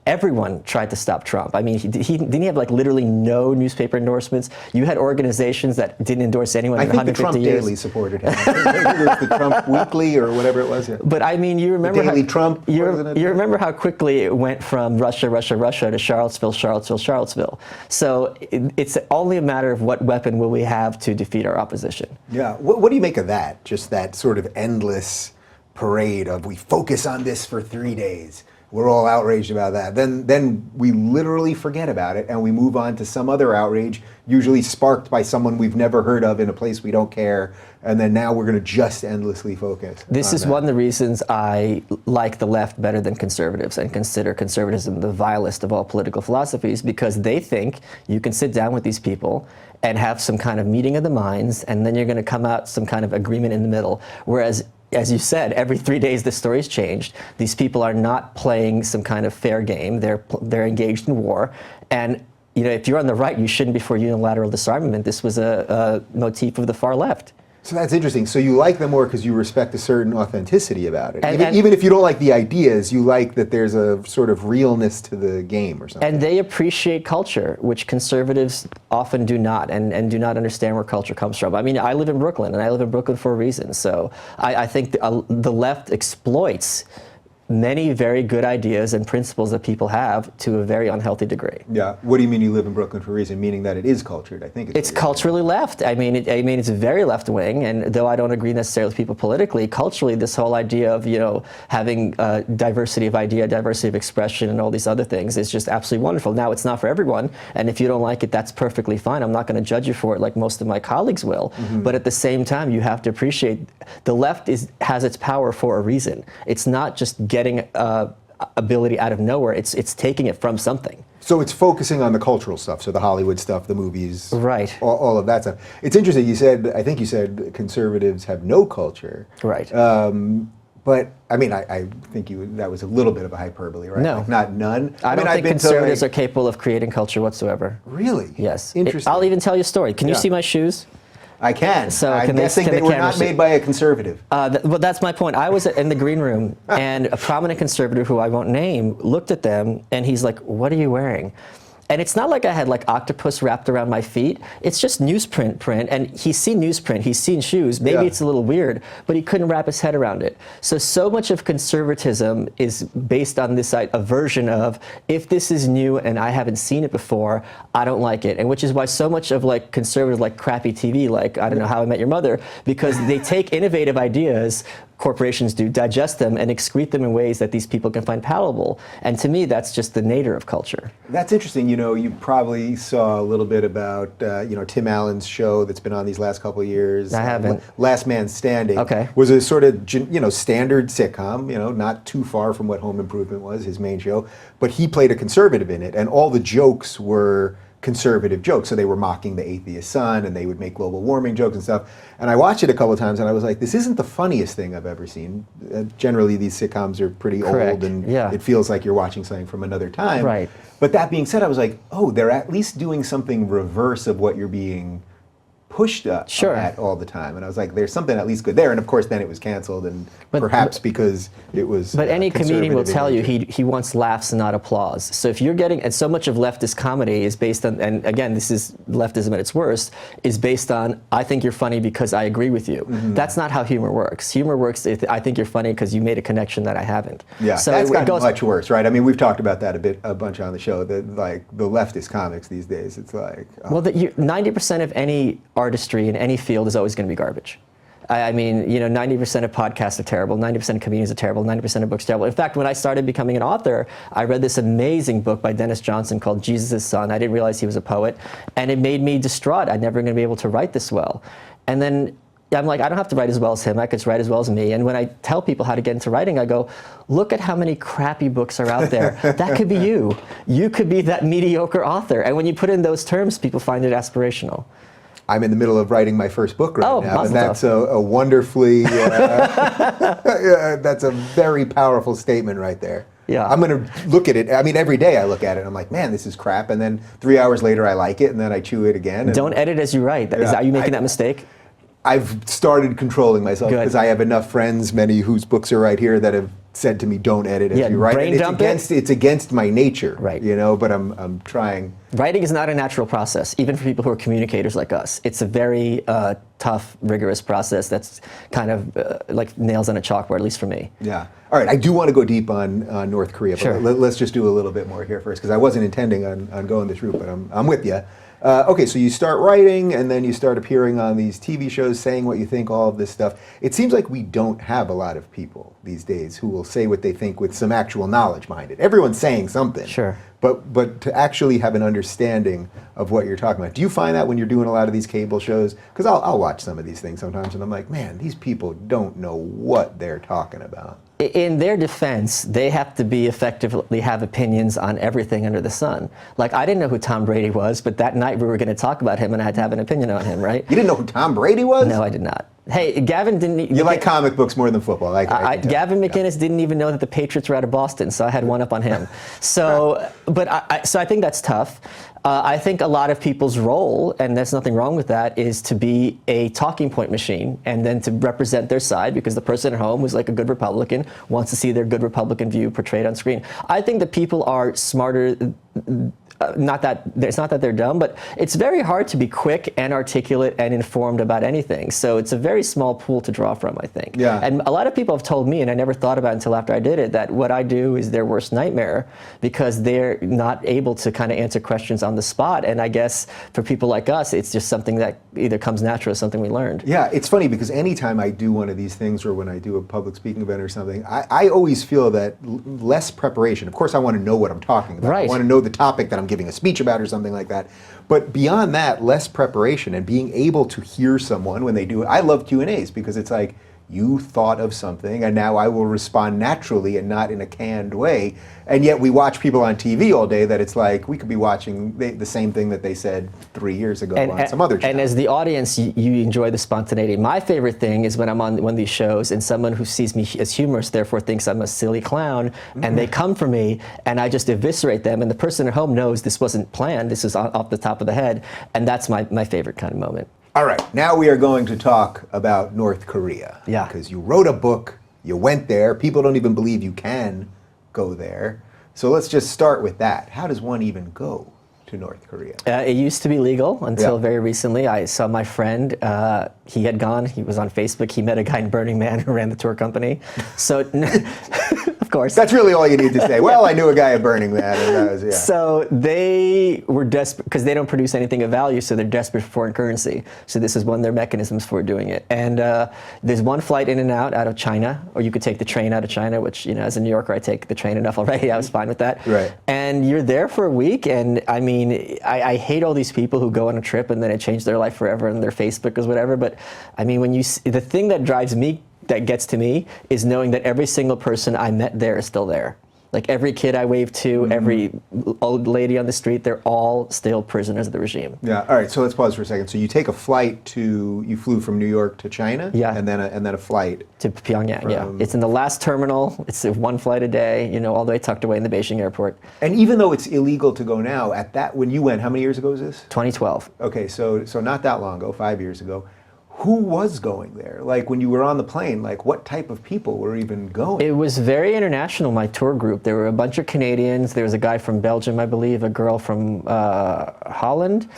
Speaker 2: everyone tried to stop Trump. Didn't he have like literally no newspaper endorsements? You had organizations that didn't endorse anyone in 150 years.
Speaker 1: I think the Trump Daily supported him. It was the Trump Weekly or whatever it was. Yeah.
Speaker 2: But you remember
Speaker 1: the Daily Trump.
Speaker 2: You remember how quickly it went from Russia to Charlottesville. So it's only a matter of what weapon will we have to defeat our opposition.
Speaker 1: Yeah. What do you make of that? Just that sort of endless parade of we focus on this for 3 days. We're all outraged about that. Then we literally forget about it and we move on to some other outrage, usually sparked by someone we've never heard of in a place we don't care. And then now we're going to just endlessly focus.
Speaker 2: This is one of the reasons I like the left better than conservatives and consider conservatism the vilest of all political philosophies, because they think you can sit down with these people and have some kind of meeting of the minds, and then you're going to come out some kind of agreement in the middle. Whereas, as you said, every 3 days the story's changed. These people are not playing some kind of fair game. They're engaged in war. And if you're on the right, you shouldn't be for unilateral disarmament. This was a motif of the far left.
Speaker 1: So that's interesting. So you like them more because you respect a certain authenticity about it. Even if you don't like the ideas, you like that there's a sort of realness to the game or something.
Speaker 2: And they appreciate culture, which conservatives often do not, and do not understand where culture comes from. I live in Brooklyn, and I live in Brooklyn for a reason. So I think the left exploits many very good ideas and principles that people have to a very unhealthy degree.
Speaker 1: Yeah. What do you mean you live in Brooklyn for a reason? Meaning that it is cultured, I think.
Speaker 2: It's culturally left. It's very left wing, and though I don't agree necessarily with people politically, culturally this whole idea of, having diversity of idea, diversity of expression, and all these other things is just absolutely wonderful. Now, it's not for everyone, and if you don't like it, that's perfectly fine. I'm not going to judge you for it like most of my colleagues will. Mm-hmm. But at the same time, you have to appreciate the left has its power for a reason. It's not just getting ability out of nowhere. It's taking it from something.
Speaker 1: So it's focusing on the cultural stuff, so the Hollywood stuff, the movies,
Speaker 2: right?
Speaker 1: All of that stuff. It's interesting. I think you said conservatives have no culture,
Speaker 2: right?
Speaker 1: But I think that was a little bit of a hyperbole, right?
Speaker 2: No,
Speaker 1: like not none.
Speaker 2: I don't think conservatives are capable of creating culture whatsoever.
Speaker 1: Really?
Speaker 2: Yes.
Speaker 1: Interesting.
Speaker 2: I'll even tell you a story. Can you see my shoes?
Speaker 1: I can.
Speaker 2: So
Speaker 1: I'm guessing they were not made by a conservative.
Speaker 2: Well, that's my point. I was in the green room, and a prominent conservative who I won't name looked at them, and he's like, "What are you wearing?" And it's not like I had like octopus wrapped around my feet. It's just newsprint print. And he's seen newsprint, he's seen shoes. Maybe it's a little weird, but he couldn't wrap his head around it. So much of conservatism is based on this aversion of, if this is new and I haven't seen it before, I don't like it. And which is why so much of like conservative, like crappy TV, like I don't know, How I Met Your Mother, because they take innovative ideas, corporations do, digest them and excrete them in ways that these people can find palatable. And to me, that's just the nadir of culture.
Speaker 1: That's interesting. You probably saw a little bit about, Tim Allen's show that's been on these last couple of years.
Speaker 2: I haven't.
Speaker 1: Last Man Standing.
Speaker 2: Okay.
Speaker 1: Was a sort of, standard sitcom, not too far from what Home Improvement was, his main show. But he played a conservative in it, and all the jokes were conservative jokes. So they were mocking the atheist sun, and they would make global warming jokes and stuff. And I watched it a couple of times, and I was like, this isn't the funniest thing I've ever seen. Generally, these sitcoms are pretty old, and it feels like you're watching something from another time.
Speaker 2: Right.
Speaker 1: But that being said, I was like, oh, they're at least doing something reverse of what you're being pushed at all the time. And I was like, there's something at least good there. And of course, then it was canceled, and perhaps because it was.
Speaker 2: But any comedian will tell you he wants laughs and not applause. So if you're getting, and so much of leftist comedy is based on, and again, this is leftism at its worst, is based on, I think you're funny because I agree with you. Mm-hmm. That's not how humor works. Humor works, I think you're funny because you made a connection that I haven't.
Speaker 1: Yeah,
Speaker 2: so
Speaker 1: that's gotten much worse, right? We've talked about that a bunch on the show, that like the leftist comics these days, it's like. Oh.
Speaker 2: Well, 90% of any artistry in any field is always going to be garbage. 90% of podcasts are terrible, 90% of comedians are terrible, 90% of books are terrible. In fact, when I started becoming an author, I read this amazing book by Dennis Johnson called Jesus' Son. I didn't realize he was a poet, and it made me distraught. I'm never going to be able to write this well. And then I'm like, I don't have to write as well as him. I could write as well as me. And when I tell people how to get into writing, I go, look at how many crappy books are out there. That could be you. You could be that mediocre author. And when you put in those terms, people find it aspirational.
Speaker 1: I'm in the middle of writing my first book right now, and that's a wonderfully, that's a very powerful statement right there.
Speaker 2: Yeah.
Speaker 1: I'm going to look at it. I mean, every day I look at it. And I'm like, man, this is crap. And then 3 hours later, I like it, and then I chew it again.
Speaker 2: Don't edit as you write. Are you making that mistake?
Speaker 1: I've started controlling myself because I have enough friends, many whose books are right here, that have said to me, "Don't edit as you write."
Speaker 2: Brain dump
Speaker 1: it's against my nature,
Speaker 2: right?
Speaker 1: You know, but I'm trying.
Speaker 2: Writing is not a natural process, even for people who are communicators like us. It's a very tough, rigorous process that's kind of like nails on a chalkboard, at least for me.
Speaker 1: Yeah. All right. I do want to go deep on North Korea, but
Speaker 2: sure.
Speaker 1: let's just do a little bit more here first, because I wasn't intending on going this route, but I'm with you. Okay, so you start writing, and then you start appearing on these TV shows, saying what you think, all of this stuff. It seems like we don't have a lot of people these days who will say what they think with some actual knowledge behind it. Everyone's saying something.
Speaker 2: Sure.
Speaker 1: But to actually have an understanding of what you're talking about. Do you find that when you're doing a lot of these cable shows? Because I'll watch some of these things sometimes, and I'm like, man, these people don't know what they're talking about.
Speaker 2: In their defense, they have to effectively have opinions on everything under the sun. Like, I didn't know who Tom Brady was, but that night we were going to talk about him, and I had to have an opinion on him, right?
Speaker 1: You didn't know who Tom Brady was?
Speaker 2: No, I did not. Hey, Gavin didn't...
Speaker 1: You like comic books more than football.
Speaker 2: Gavin McInnes didn't even know that the Patriots were out of Boston, so I had one up on him. So, so I think that's tough. I think a lot of people's role, and there's nothing wrong with that, is to be a talking point machine and then to represent their side, because the person at home who's like a good Republican wants to see their good Republican view portrayed on screen. I think that people are smarter. It's not that they're dumb, but it's very hard to be quick and articulate and informed about anything. So it's a very small pool to draw from, I think.
Speaker 1: Yeah.
Speaker 2: And a lot of people have told me, and I never thought about it until after I did it, that what I do is their worst nightmare, because they're not able to kind of answer questions on the spot. And I guess for people like us, it's just something that either comes natural or something we learned.
Speaker 1: Yeah, it's funny because anytime I do one of these things, or when I do a public speaking event or something, I always feel that less preparation. Of course, I want to know what I'm talking about.
Speaker 2: Right.
Speaker 1: I want to know the topic that I'm giving a speech about or something like that. But beyond that, less preparation and being able to hear someone when they do it. I love Q&As because it's like, you thought of something, and now I will respond naturally and not in a canned way. And yet we watch people on TV all day that it's like we could be watching the same thing that they said 3 years ago on some other channel.
Speaker 2: And as the audience, you enjoy the spontaneity. My favorite thing is when I'm on one of these shows and someone who sees me as humorous, therefore thinks I'm a silly clown, and they come for me, and I just eviscerate them, and the person at home knows this wasn't planned, this is off the top of the head, and that's my favorite kind of moment.
Speaker 1: All right, now we are going to talk about North Korea.
Speaker 2: Yeah.
Speaker 1: Because you wrote a book, you went there, people don't even believe you can go there. So let's just start with that. How does one even go to North Korea?
Speaker 2: It used to be legal until very recently. I saw my friend, he had gone, he was on Facebook, he met a guy in Burning Man who ran the tour company. So, of course.
Speaker 1: That's really all you need to say. Well, I knew a guy at Burning Man. And that was, yeah.
Speaker 2: So they were desperate, because they don't produce anything of value, so they're desperate for foreign currency. So this is one of their mechanisms for doing it. And there's one flight in and out of China, or you could take the train out of China, which, you know, as a New Yorker, I take the train enough already. I was fine with that.
Speaker 1: Right.
Speaker 2: And you're there for a week, and I mean, I hate all these people who go on a trip and then it changed their life forever and their Facebook is whatever. But I mean, when the thing that drives me, that gets to me, is knowing that every single person I met there is still there. Like every kid I waved to, every old lady on the street, they're all still prisoners of the regime.
Speaker 1: Yeah. All right. So let's pause for a second. So you take a flight you flew from New York to China.
Speaker 2: Yeah.
Speaker 1: And then a flight
Speaker 2: to Pyongyang. Yeah. It's in the last terminal. It's one flight a day. You know, all the way tucked away in the Beijing airport.
Speaker 1: And even though it's illegal to go now, when you went, how many years ago was this?
Speaker 2: 2012.
Speaker 1: Okay. So not that long ago, 5 years ago. Who was going there? Like when you were on the plane, like what type of people were even going?
Speaker 2: It was very international, my tour group. There were a bunch of Canadians. There was a guy from Belgium, I believe, a girl from Holland.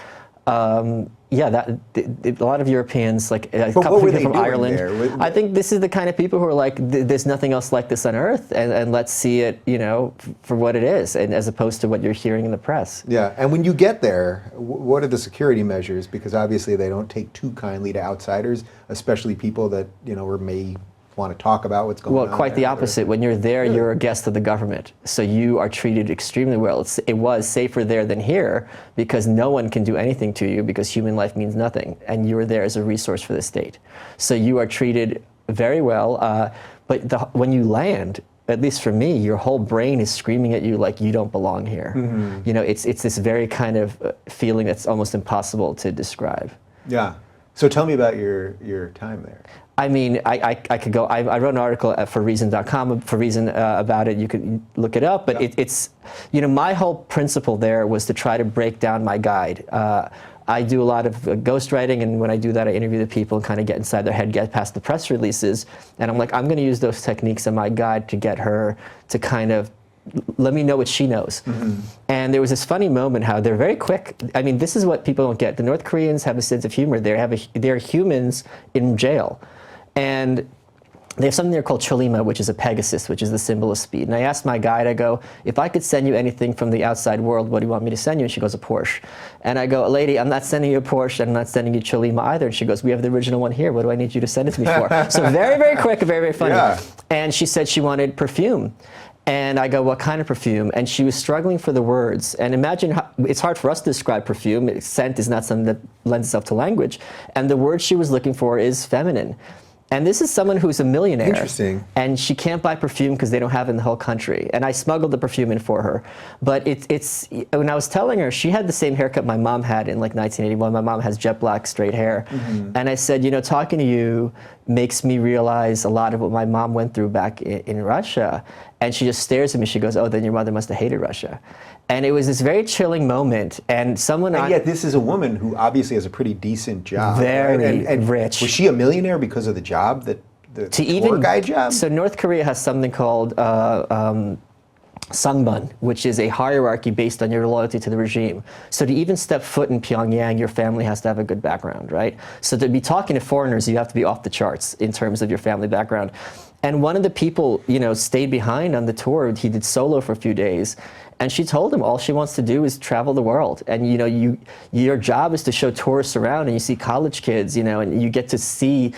Speaker 2: Yeah, a lot of Europeans, like a couple of people from Ireland. I think this is the kind of people who are like, there's nothing else like this on earth, and let's see it, you know, for what it is, and as opposed to what you're hearing in the press.
Speaker 1: Yeah, and when you get there, what are the security measures? Because obviously they don't take too kindly to outsiders, especially people that, you know, may want to talk about what's going on.
Speaker 2: Well, quite the opposite. When you're there, you're a guest of the government. So you are treated extremely well. It was safer there than here because no one can do anything to you because human life means nothing. And you're there as a resource for the state. So you are treated very well. But when you land, at least for me, your whole brain is screaming at you like you don't belong here. Mm-hmm. You know, it's this very kind of feeling that's almost impossible to describe.
Speaker 1: Yeah. So tell me about your time there.
Speaker 2: I mean, I could go. I wrote an article for Reason.com for Reason about it. You could look it up. But it's, you know, my whole principle there was to try to break down my guide. I do a lot of ghostwriting, and when I do that, I interview the people and kind of get inside their head, get past the press releases. And I'm like, I'm going to use those techniques in my guide to get her to kind of let me know what she knows. And there was this funny moment how they're very quick. I mean, this is what people don't get. The North Koreans have a sense of humor. They're humans in jail. And they have something there called Cholima, which is a Pegasus, which is the symbol of speed. And I asked my guide, I go, if I could send you anything from the outside world, what do you want me to send you? And she goes, a Porsche. And I go, lady, I'm not sending you a Porsche, and I'm not sending you Cholima either. And she goes, we have the original one here. What do I need you to send it to me for? So very, very quick, very, very funny. Yeah. And she said she wanted perfume. And I go, what kind of perfume? And she was struggling for the words. And imagine how, it's hard for us to describe perfume. Scent is not something that lends itself to language. And the word she was looking for is feminine. And this is someone who's a millionaire.
Speaker 1: Interesting.
Speaker 2: And she can't buy perfume because they don't have it in the whole country. And I smuggled the perfume in for her. But it's when I was telling her, she had the same haircut my mom had in like 1981. My mom has jet black, straight hair. And I said, you know, talking to you makes me realize a lot of what my mom went through back in Russia. And she just stares at me. She goes, oh, then your mother must have hated Russia. And it was this very chilling moment. And
Speaker 1: yet this is a woman who obviously has a pretty decent job.
Speaker 2: Very
Speaker 1: and
Speaker 2: rich.
Speaker 1: Was she a millionaire because of the job, the tour guide job?
Speaker 2: So North Korea has something called Sangbun, which is a hierarchy based on your loyalty to the regime. So to even step foot in Pyongyang, your family has to have a good background, right? So to be talking to foreigners, you have to be off the charts in terms of your family background. And one of the people, you know, stayed behind on the tour. He did solo for a few days. And she told him all she wants to do is travel the world. And, you know, your job is to show tourists around, and you see college kids, you know, and you get to see,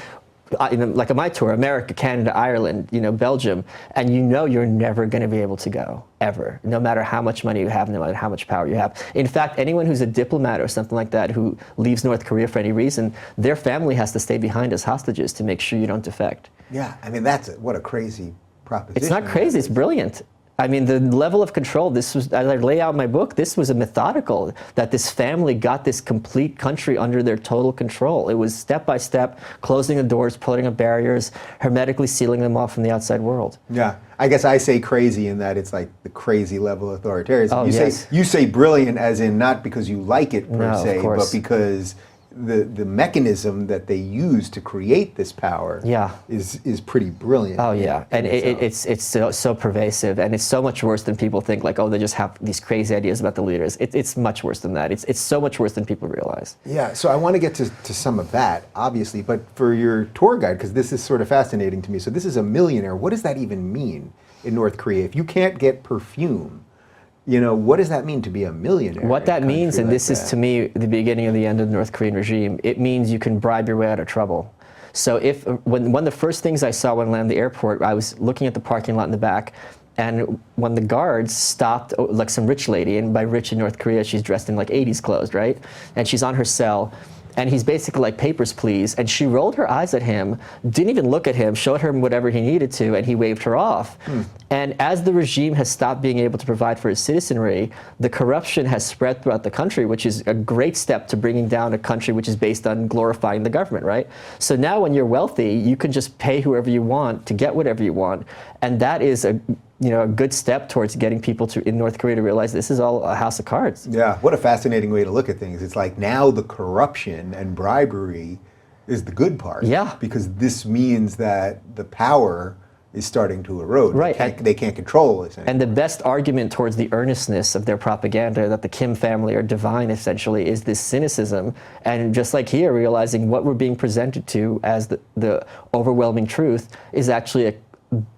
Speaker 2: like on my tour, America, Canada, Ireland, you know, Belgium, and you know you're never going to be able to go, ever, no matter how much money you have, no matter how much power you have. In fact, anyone who's a diplomat or something like that who leaves North Korea for any reason, their family has to stay behind as hostages to make sure you don't defect.
Speaker 1: Yeah, I mean, what a crazy proposition.
Speaker 2: It's not crazy, it's brilliant. I mean, the level of control, this was, as I lay out in my book, this was a methodical, that this family got this complete country under their total control. It was step by step, closing the doors, putting up barriers, hermetically sealing them off from the outside world.
Speaker 1: Yeah, I guess I say crazy in that it's like the crazy level of authoritarianism.
Speaker 2: Oh,
Speaker 1: you say brilliant as in not because you like it per
Speaker 2: no,
Speaker 1: se, but because the mechanism that they use to create this power is pretty brilliant.
Speaker 2: Oh yeah, and it's so pervasive, and it's so much worse than people think. Like, oh, they just have these crazy ideas about the leaders. It's much worse than that. It's so much worse than people realize.
Speaker 1: Yeah, so I want to get to some of that, obviously, but for your tour guide, because this is sort of fascinating to me. So this is a millionaire. What does that even mean in North Korea? If you can't get perfume, you know, what does that mean to be a millionaire?
Speaker 2: What that means, and this is to me the beginning of the end of the North Korean regime, it means you can bribe your way out of trouble. So when one of the first things I saw when I landed at the airport, I was looking at the parking lot in the back, and when the guards stopped, like some rich lady, and by rich in North Korea, she's dressed in like 80s clothes, right? And she's on her cell. And he's basically like, papers, please. And she rolled her eyes at him, didn't even look at him, showed him whatever he needed to, and he waved her off. And as the regime has stopped being able to provide for its citizenry, the corruption has spread throughout the country, which is a great step to bringing down a country which is based on glorifying the government, right? So now when you're wealthy, you can just pay whoever you want to get whatever you want. And that is a good step towards getting people in North Korea to realize this is all a house of cards.
Speaker 1: Yeah, what a fascinating way to look at things. It's like now the corruption and bribery is the good part.
Speaker 2: Yeah.
Speaker 1: Because this means that the power is starting to erode.
Speaker 2: Right.
Speaker 1: They can't control this anymore.
Speaker 2: And the best argument towards the earnestness of their propaganda, that the Kim family are divine essentially, is this cynicism. And just like here, realizing what we're being presented to as the overwhelming truth is actually a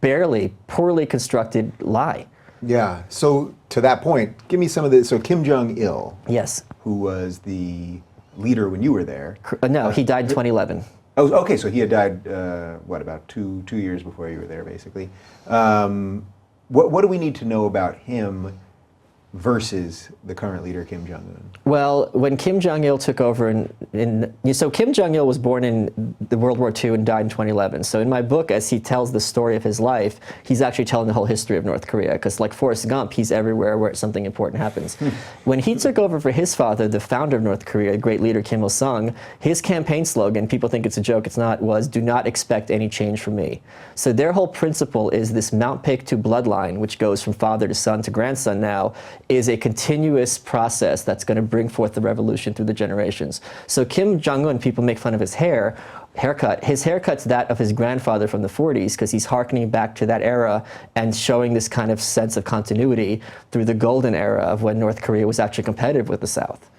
Speaker 2: barely, poorly constructed lie.
Speaker 1: Yeah, so to that point, give me some of this. So Kim Jong-il,
Speaker 2: yes,
Speaker 1: who was the leader when you were there.
Speaker 2: No, he died in 2011.
Speaker 1: Oh, okay, so he had died, about two years before you were there, basically. What do we need to know about him versus the current leader, Kim Jong-un?
Speaker 2: Well, when Kim Jong-il took over so Kim Jong-il was born in the World War II and died in 2011. So in my book, as he tells the story of his life, he's actually telling the whole history of North Korea, because like Forrest Gump, he's everywhere where something important happens. When he took over for his father, the founder of North Korea, great leader Kim Il-sung, his campaign slogan, people think it's a joke, it's not, was "Do not expect any change from me." So their whole principle is this Mount Paektu bloodline, which goes from father to son to grandson now, is a continuous process that's going to bring forth the revolution through the generations. So Kim Jong-un, people make fun of his haircut. His haircut's that of his grandfather from the 40s, because he's hearkening back to that era and showing this kind of sense of continuity through the golden era of when North Korea was actually competitive with the South.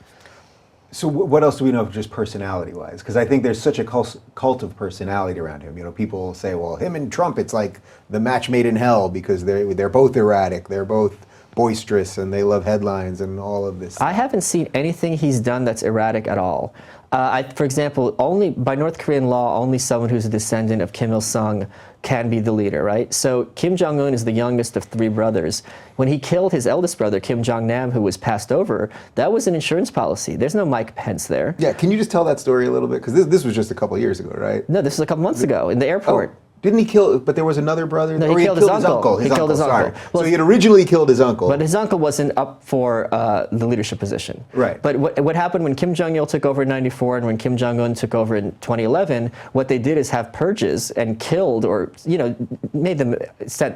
Speaker 1: So what else do we know of just personality-wise? Because I think there's such a cult of personality around him. You know, people say, well, him and Trump, it's like the match made in hell, because they're both erratic, they're both boisterous, and they love headlines and all of this.
Speaker 2: I haven't seen anything he's done that's erratic at all. For example, only by North Korean law, only someone who's a descendant of Kim Il-sung can be the leader, right? So Kim Jong-un is the youngest of 3 brothers. When he killed his eldest brother, Kim Jong-nam, who was passed over, that was an insurance policy. There's no Mike Pence there.
Speaker 1: Yeah, can you just tell that story a little bit? Because this was just a couple of years ago, right?
Speaker 2: No, this was a couple months ago in the airport.
Speaker 1: Oh. Didn't he kill, but there was another brother?
Speaker 2: No, he killed his uncle. He killed his uncle.
Speaker 1: Well, so he had originally killed his uncle.
Speaker 2: But his uncle wasn't up for the leadership position.
Speaker 1: Right.
Speaker 2: But what happened when Kim Jong-il took over in 94 and when Kim Jong-un took over in 2011, what they did is have purges and killed, or, you know, made them,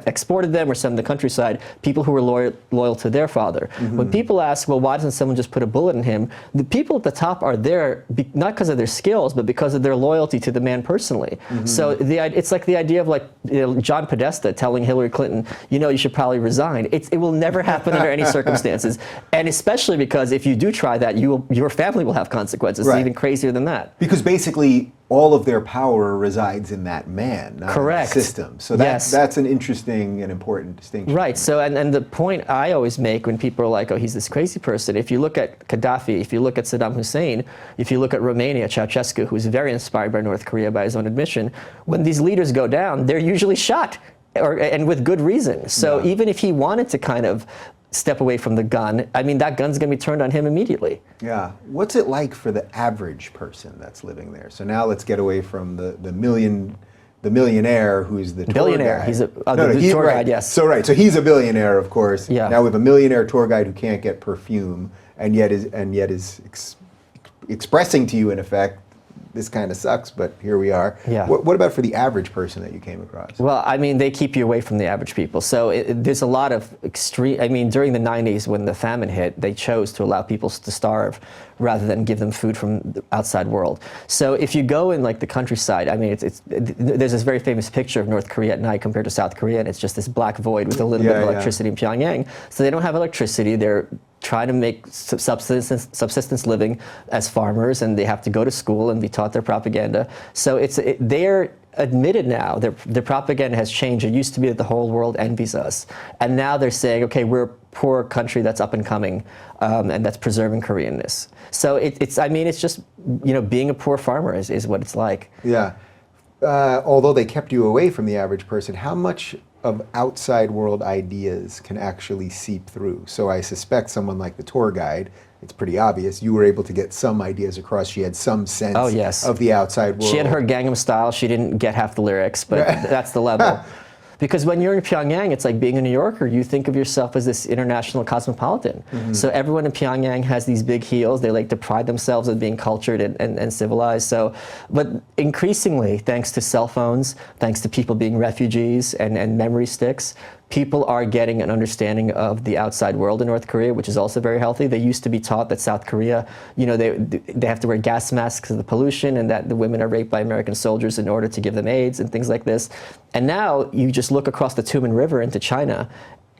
Speaker 2: exported them or sent them to the countryside, people who were loyal to their father. When people ask, well, why doesn't someone just put a bullet in him? The people at the top are there, not because of their skills, but because of their loyalty to the man personally. So it's like the idea of, like, you know, John Podesta telling Hillary Clinton, you know, you should probably resign. It will never happen under any circumstances, and especially because if you do try that, your family will have consequences.
Speaker 1: Right.
Speaker 2: It's even crazier than that.
Speaker 1: Because basically all of their power resides in that man, not
Speaker 2: Correct.
Speaker 1: in the system. So that's an interesting and important distinction.
Speaker 2: Right. So, and the point I always make when people are like, oh, he's this crazy person, if you look at Gaddafi, if you look at Saddam Hussein, if you look at Romania, Ceausescu, who's very inspired by North Korea by his own admission, when these leaders go down, they're usually shot, and with good reason. So even if he wanted to kind of step away from the gun, I mean, that gun's going to be turned on him immediately.
Speaker 1: Yeah. What's it like for the average person that's living there? So now let's get away from the millionaire who's the tour guide.
Speaker 2: He's the tour guide, yes.
Speaker 1: So he's a billionaire, of course.
Speaker 2: Yeah.
Speaker 1: Now we have a millionaire tour guide who can't get perfume, and yet is expressing to you, in effect, this kind of sucks, but here we are.
Speaker 2: Yeah.
Speaker 1: What about for the average person that you came across?
Speaker 2: Well, I mean, they keep you away from the average people. So there's a lot of extreme, I mean, during the 90s when the famine hit, they chose to allow people to starve rather than give them food from the outside world. So if you go in like the countryside, I mean, there's this very famous picture of North Korea at night compared to South Korea, and it's just this black void with a little bit of electricity in Pyongyang. So they don't have electricity. They're trying to make subsistence living as farmers, and they have to go to school and be taught their propaganda. So they're admitted now, their propaganda has changed. It used to be that the whole world envies us, and now they're saying, okay, we're a poor country that's up and coming, and that's preserving Koreanness. So I mean, it's just, you know, being a poor farmer is what it's like.
Speaker 1: Yeah. Although they kept you away from the average person, how much of outside world ideas can actually seep through? So I suspect someone like the tour guide, it's pretty obvious, you were able to get some ideas across. She had some sense of the outside world.
Speaker 2: She had her Gangnam Style. She didn't get half the lyrics, but that's the level. Because when you're in Pyongyang, it's like being a New Yorker. You think of yourself as this international cosmopolitan. So everyone in Pyongyang has these big heels. They like to pride themselves on being cultured and civilized. So, but increasingly, thanks to cell phones, thanks to people being refugees and memory sticks, people are getting an understanding of the outside world in North Korea, which is also very healthy. They used to be taught that South Korea, you know, they have to wear gas masks because of the pollution, and that the women are raped by American soldiers in order to give them AIDS and things like this. And now you just look across the Tumen River into China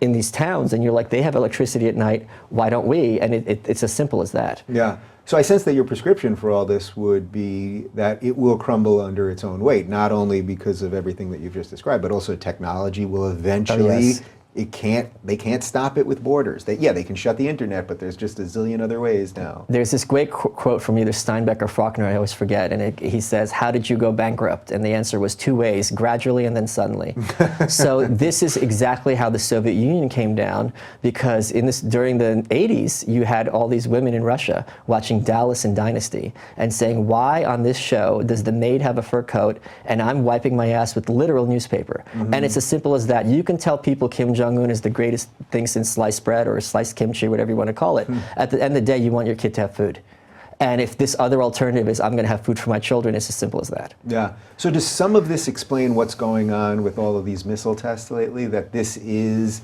Speaker 2: in these towns, and you're like, they have electricity at night, why don't we? And it's as simple as that.
Speaker 1: Yeah. So I sense that your prescription for all this would be that it will crumble under its own weight, not only because of everything that you've just described, but also technology will eventually they can't stop it with borders. They can shut the internet, but there's just a zillion other ways now.
Speaker 2: There's this great quote from either Steinbeck or Faulkner, I always forget, and he says, "How did you go bankrupt?" And the answer was 2 ways, gradually and then suddenly. So this is exactly how the Soviet Union came down, because during the 80s, you had all these women in Russia watching Dallas and Dynasty and saying, why on this show does the maid have a fur coat and I'm wiping my ass with literal newspaper? And it's as simple as that. You can tell people Kim Jong-un is the greatest thing since sliced bread or sliced kimchi, whatever you want to call it. At the end of the day, you want your kid to have food. And if this other alternative is I'm going to have food for my children, it's as simple as that.
Speaker 1: Yeah. So does some of this explain what's going on with all of these missile tests lately? That this is,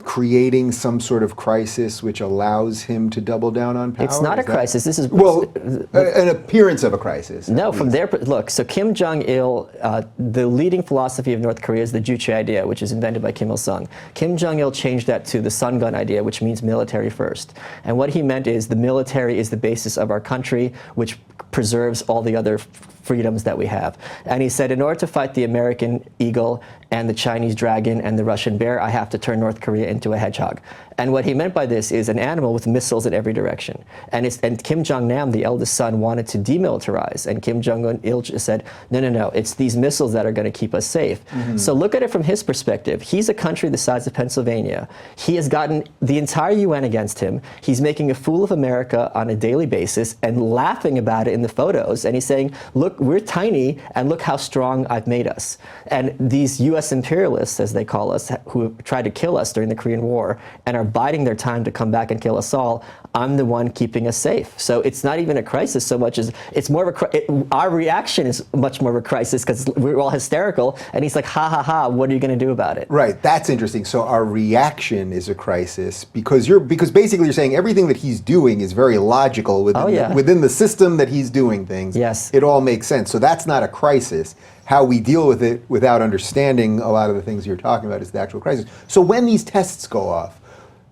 Speaker 1: creating some sort of crisis which allows him to double down on power?
Speaker 2: It's not a crisis. This is
Speaker 1: an appearance of a crisis.
Speaker 2: No, from their look. So Kim Jong-il, the leading philosophy of North Korea is the Juche idea, which is invented by Kim Il-sung. Kim Jong-il changed that to the sun gun idea, which means military first. And what he meant is the military is the basis of our country, which preserves all the other freedoms that we have. And he said, in order to fight the American eagle and the Chinese dragon and the Russian bear, I have to turn North Korea into a hedgehog. And what he meant by this is an animal with missiles in every direction. And Kim Jong-nam, the eldest son, wanted to demilitarize. And Kim Jong-il said, no, it's these missiles that are going to keep us safe. So look at it from his perspective. He's a country the size of Pennsylvania. He has gotten the entire UN against him. He's making a fool of America on a daily basis and laughing about it in the photos. And he's saying, look, we're tiny, and look how strong I've made us. And these U.S. imperialists, as they call us, who tried to kill us during the Korean War and are biding their time to come back and kill us all, I'm the one keeping us safe. So it's not even a crisis so much as it's more of our reaction is much more of a crisis because we're all hysterical. And he's like, ha, ha, ha, what are you going to do about it?
Speaker 1: Right. That's interesting. So our reaction is a crisis because basically you're saying everything that he's doing is very logical within the system that he's doing things.
Speaker 2: Yes.
Speaker 1: It all makes sense. So that's not a crisis. How we deal with it without understanding a lot of the things you're talking about is the actual crisis. So when these tests go off,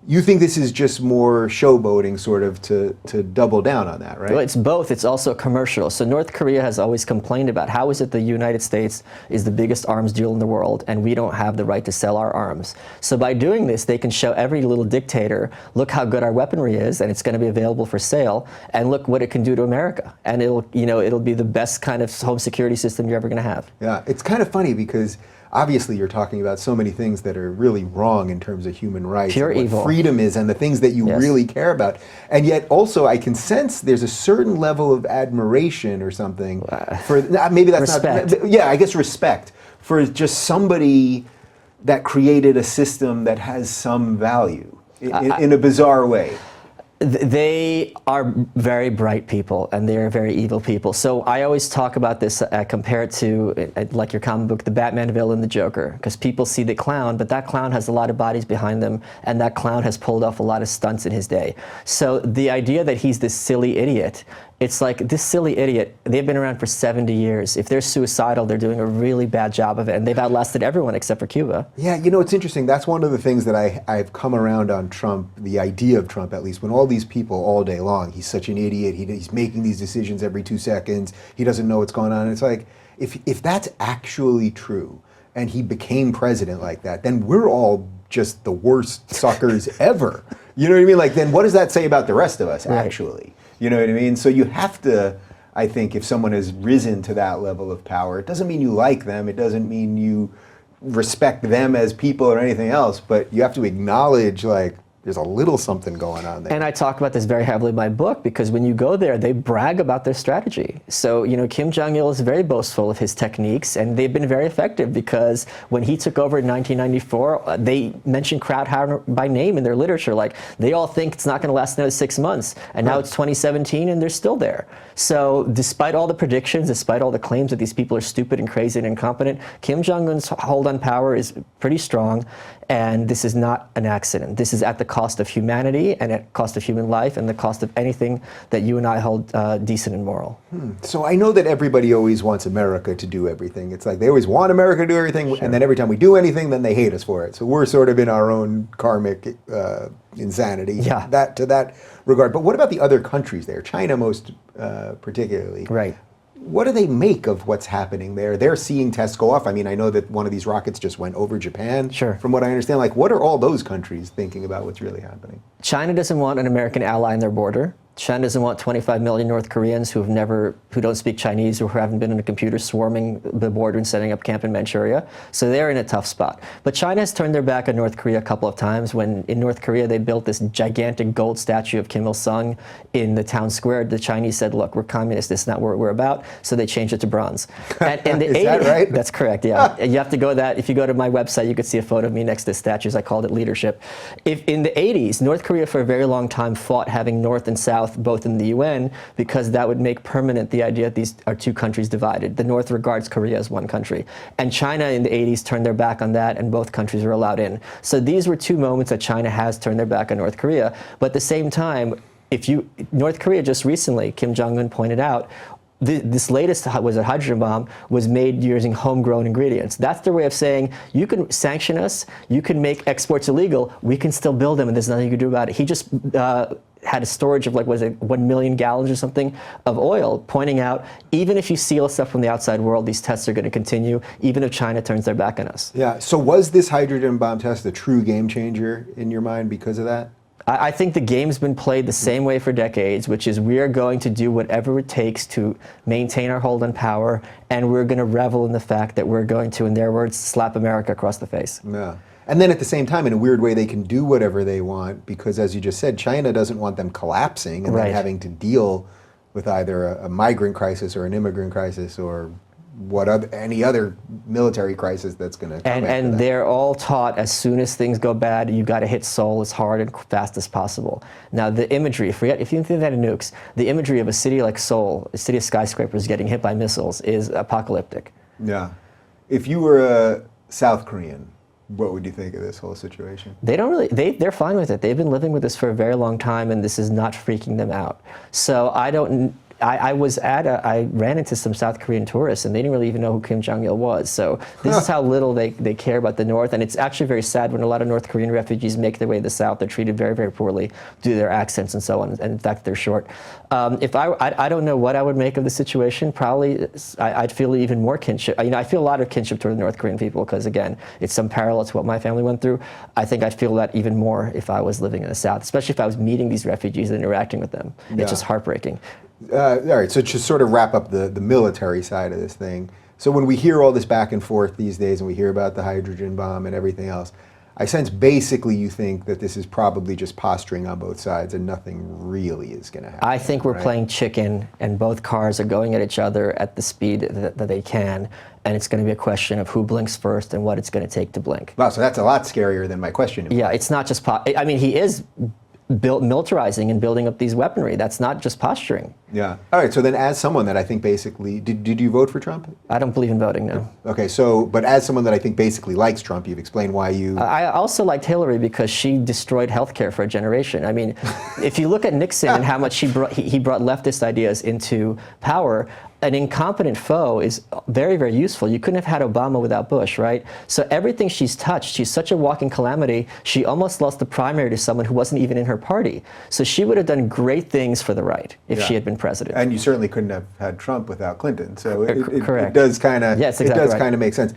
Speaker 1: you think this is just more showboating sort of to double down on that, right?
Speaker 2: Well, it's both. It's also commercial. So North Korea has always complained about how is it the United States is the biggest arms deal in the world and we don't have the right to sell our arms. So by doing this, they can show every little dictator, look how good our weaponry is and it's going to be available for sale and look what it can do to America. And it'll be the best kind of home security system you're ever going to have.
Speaker 1: Yeah, it's kind of funny because obviously you're talking about so many things that are really wrong in terms of human rights.
Speaker 2: Pure
Speaker 1: and what
Speaker 2: evil.
Speaker 1: Freedom is and the things that you really care about. And yet also I can sense there's a certain level of admiration or something for, maybe that's
Speaker 2: respect.
Speaker 1: not, I guess respect for just somebody that created a system that has some value in a bizarre way.
Speaker 2: They are very bright people, and they are very evil people. So I always talk about this, compare it to, like your comic book, the Batman villain, the Joker, because people see the clown, but that clown has a lot of bodies behind them, and that clown has pulled off a lot of stunts in his day. So the idea that he's this silly idiot, it's like, this silly idiot, they've been around for 70 years. If they're suicidal, they're doing a really bad job of it, and they've outlasted everyone except for Cuba.
Speaker 1: Yeah, it's interesting. That's one of the things that I've come around on Trump, the idea of Trump at least, when all these people all day long, he's such an idiot, he's making these decisions every 2 seconds, he doesn't know what's going on. And it's like, if that's actually true, and he became president like that, then we're all just the worst suckers ever. You know what I mean? Like, then what does that say about the rest of us, actually? You know what I mean? So you have to, I think, if someone has risen to that level of power, it doesn't mean you like them, it doesn't mean you respect them as people or anything else, but you have to acknowledge, like, there's a little something going on there.
Speaker 2: And I talk about this very heavily in my book because when you go there, they brag about their strategy. So, Kim Jong-il is very boastful of his techniques, and they've been very effective because when he took over in 1994, they mentioned Crowd by name in their literature. Like, they all think it's not going to last another 6 months, and now it's 2017, and they're still there. So despite all the predictions, despite all the claims that these people are stupid and crazy and incompetent, Kim Jong-un's hold on power is pretty strong, and this is not an accident. This is at the cost of humanity and at cost of human life and the cost of anything that you and I hold decent and moral.
Speaker 1: So I know that everybody always wants America to do everything. It's like they always want America to do everything, and then every time we do anything, then they hate us for it. So we're sort of in our own karmic insanity to that regard. But what about the other countries there? China most particularly.
Speaker 2: Right.
Speaker 1: what do they make of what's happening there? They're seeing tests go off. I mean, I know that one of these rockets just went over Japan.
Speaker 2: Sure.
Speaker 1: From what I understand, like, what are all those countries thinking about what's really happening?
Speaker 2: China doesn't want an American ally in their border. China doesn't want 25 million North Koreans who don't speak Chinese or who haven't been in a computer swarming the border and setting up camp in Manchuria. So they're in a tough spot. But China has turned their back on North Korea a couple of times. When in North Korea they built this gigantic gold statue of Kim Il-sung in the town square, the Chinese said, look, we're communists, this is not what we're about. So they changed it to bronze. And in the
Speaker 1: Is that right?
Speaker 2: That's correct, yeah. You have to go that, if you go to my website, you could see a photo of me next to statues. I called it leadership. In the 80s, North Korea for a very long time fought having North and South both in the UN because that would make permanent the idea that these are two countries divided. The North regards Korea as one country. And China in the 80s turned their back on that, and both countries were allowed in. So these were two moments that China has turned their back on North Korea. But at the same time, North Korea just recently, Kim Jong-un pointed out, this latest hydrogen bomb was made using homegrown ingredients. That's their way of saying, you can sanction us, you can make exports illegal, we can still build them and there's nothing you can do about it. He just had a storage of 1 million gallons or something of oil, pointing out, even if you seal stuff from the outside world, these tests are going to continue, even if China turns their back on us.
Speaker 1: Yeah, so was this hydrogen bomb test a true game changer in your mind because of that?
Speaker 2: I think the game's been played the same way for decades, which is we are going to do whatever it takes to maintain our hold on power, and we're going to revel in the fact that we're going to, in their words, slap America across the face.
Speaker 1: Yeah. And then at the same time, in a weird way, they can do whatever they want because, as you just said, China doesn't want them collapsing and then having to deal with either a migrant crisis or an immigrant crisis or any other military crisis that's going to come.
Speaker 2: And they're all taught as soon as things go bad, you got to hit Seoul as hard and fast as possible. Now the imagery, if you think that of nukes, the imagery of a city like Seoul, a city of skyscrapers getting hit by missiles is apocalyptic.
Speaker 1: Yeah. If you were a South Korean, what would you think of this whole situation?
Speaker 2: They're fine with it. They've been living with this for a very long time, and this is not freaking them out. So I ran into some South Korean tourists, and they didn't really even know who Kim Jong-il was. So this is how little they care about the North. And it's actually very sad when a lot of North Korean refugees make their way to the South. They're treated very, very poorly due to their accents and so on. And in fact, they're short. I don't know what I would make of the situation. Probably I'd feel even more kinship. I feel a lot of kinship toward the North Korean people because, again, it's some parallel to what my family went through. I think I'd feel that even more if I was living in the South, especially if I was meeting these refugees and interacting with them. Yeah. It's just heartbreaking.
Speaker 1: All right, so to sort of wrap up the military side of this thing, so when we hear all this back and forth these days and we hear about the hydrogen bomb and everything else, I sense basically you think that this is probably just posturing on both sides and nothing really is going to happen.
Speaker 2: I think we're playing chicken and both cars are going at each other at the speed that they can, and it's going to be a question of who blinks first and what it's going to take to blink.
Speaker 1: Wow, so that's a lot scarier than my question.
Speaker 2: Yeah, it's not just he is militarizing and building up these weaponry. That's not just posturing.
Speaker 1: Yeah. All right, so then as someone that I think basically, did you vote for Trump?
Speaker 2: I don't believe in voting, no.
Speaker 1: Okay, so, but as someone that I think basically likes Trump, you've explained why you...
Speaker 2: I also liked Hillary because she destroyed healthcare for a generation. I mean, if you look at Nixon and how much he brought leftist ideas into power, an incompetent foe is very, very useful. You couldn't have had Obama without Bush, right? So everything she's touched, she's such a walking calamity, she almost lost the primary to someone who wasn't even in her party. So she would have done great things for the right if she had been president.
Speaker 1: And you certainly couldn't have had Trump without Clinton. So
Speaker 2: correct.
Speaker 1: It does kind of
Speaker 2: right.
Speaker 1: make sense.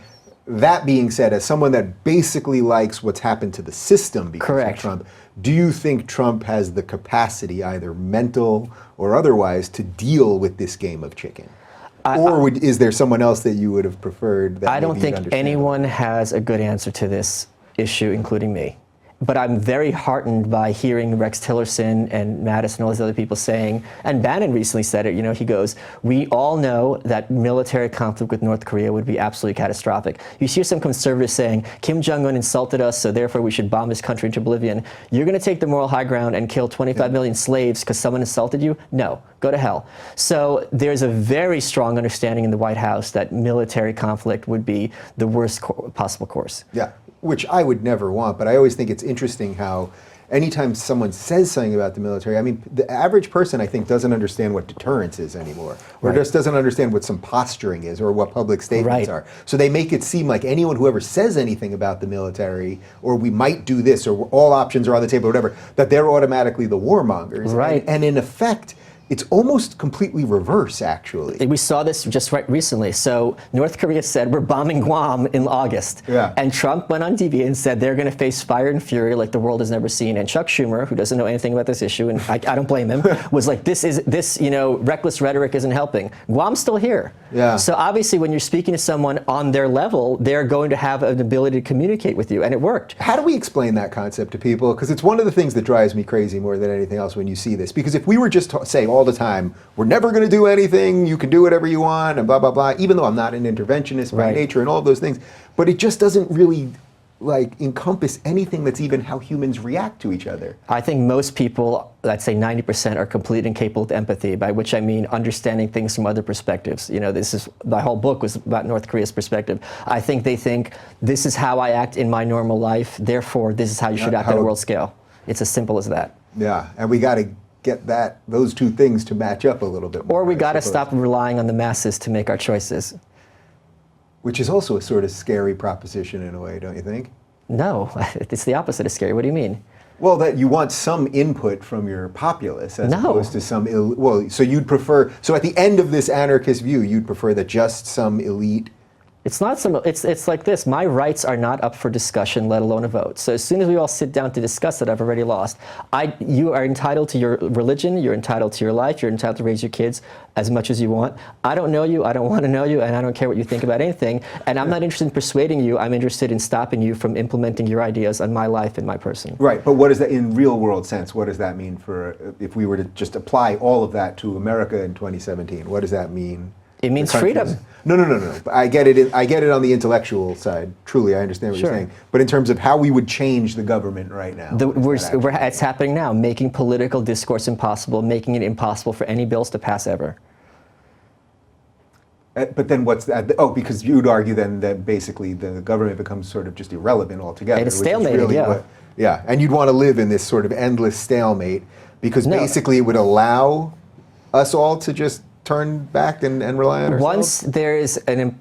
Speaker 1: That being said, as someone that basically likes what's happened to the system because of Trump, do you think Trump has the capacity, either mental or otherwise, to deal with this game of chicken? Or is there someone else that you would have preferred? That
Speaker 2: I don't think anyone has a good answer to this issue, including me. But I'm very heartened by hearing Rex Tillerson and Mattis and all these other people saying, and Bannon recently said it, he goes, we all know that military conflict with North Korea would be absolutely catastrophic. You hear some conservatives saying, Kim Jong-un insulted us, so therefore we should bomb his country into oblivion. You're going to take the moral high ground and kill 25 million slaves because someone insulted you? No. Go to hell. So there's a very strong understanding in the White House that military conflict would be the worst possible course.
Speaker 1: Yeah. Which I would never want, but I always think it's interesting how anytime someone says something about the military, I mean, the average person, I think, doesn't understand what deterrence is anymore, or just doesn't understand what some posturing is, or what public statements are. So they make it seem like anyone who ever says anything about the military, or we might do this, or all options are on the table, or whatever, that they're automatically the warmongers.
Speaker 2: Right.
Speaker 1: And in effect, it's almost completely reverse, actually.
Speaker 2: We saw this just right recently. So North Korea said we're bombing Guam in August.
Speaker 1: Yeah.
Speaker 2: And Trump went on TV and said they're going to face fire and fury like the world has never seen. And Chuck Schumer, who doesn't know anything about this issue, and I don't blame him, was like, this reckless rhetoric isn't helping. Guam's still here.
Speaker 1: Yeah.
Speaker 2: So obviously when you're speaking to someone on their level, they're going to have an ability to communicate with you, and it worked.
Speaker 1: How do we explain that concept to people? Because it's one of the things that drives me crazy more than anything else when you see this. Because if we were just saying all the time, we're never going to do anything, you can do whatever you want, and blah, blah, blah, even though I'm not an interventionist by nature and all of those things, but it just doesn't really encompass anything that's even how humans react to each other.
Speaker 2: I think most people, I'd say 90%, are complete and capable of empathy, by which I mean understanding things from other perspectives. My whole book was about North Korea's perspective. I think they think, this is how I act in my normal life, therefore this is how you should act on a world scale. It's as simple as that.
Speaker 1: Yeah, and we got to get those two things to match up a little bit more.
Speaker 2: Or we got to stop relying on the masses to make our choices.
Speaker 1: Which is also a sort of scary proposition in a way, don't you think?
Speaker 2: No, it's the opposite of scary. What do you mean?
Speaker 1: Well, that you want some input from your populace as opposed to some, so you'd prefer, so at the end of this anarchist view, you'd prefer that just some elite.
Speaker 2: It's not some, it's like this. My rights are not up for discussion, let alone a vote. So as soon as we all sit down to discuss it, I've already lost. You are entitled to your religion, you're entitled to your life, you're entitled to raise your kids as much as you want. I don't know you, I don't want to know you, and I don't care what you think about anything. And I'm not interested in persuading you, I'm interested in stopping you from implementing your ideas on my life and my person. Right,
Speaker 1: but what does that, in real world sense, what does that mean for, if we were to just apply all of that to America in 2017, what does that mean?
Speaker 2: It means freedom.
Speaker 1: No. I get it. I get it on the intellectual side. Truly, I understand what you're saying. But in terms of how we would change the government right now,
Speaker 2: it's happening now, making political discourse impossible, making it impossible for any bills to pass ever.
Speaker 1: But then what's that? Oh, because you'd argue then that basically the government becomes sort of just irrelevant altogether.
Speaker 2: And it's stalemated, really
Speaker 1: yeah. And you'd want to live in this sort of endless stalemate because basically it would allow us all to just turn back and rely on ourselves?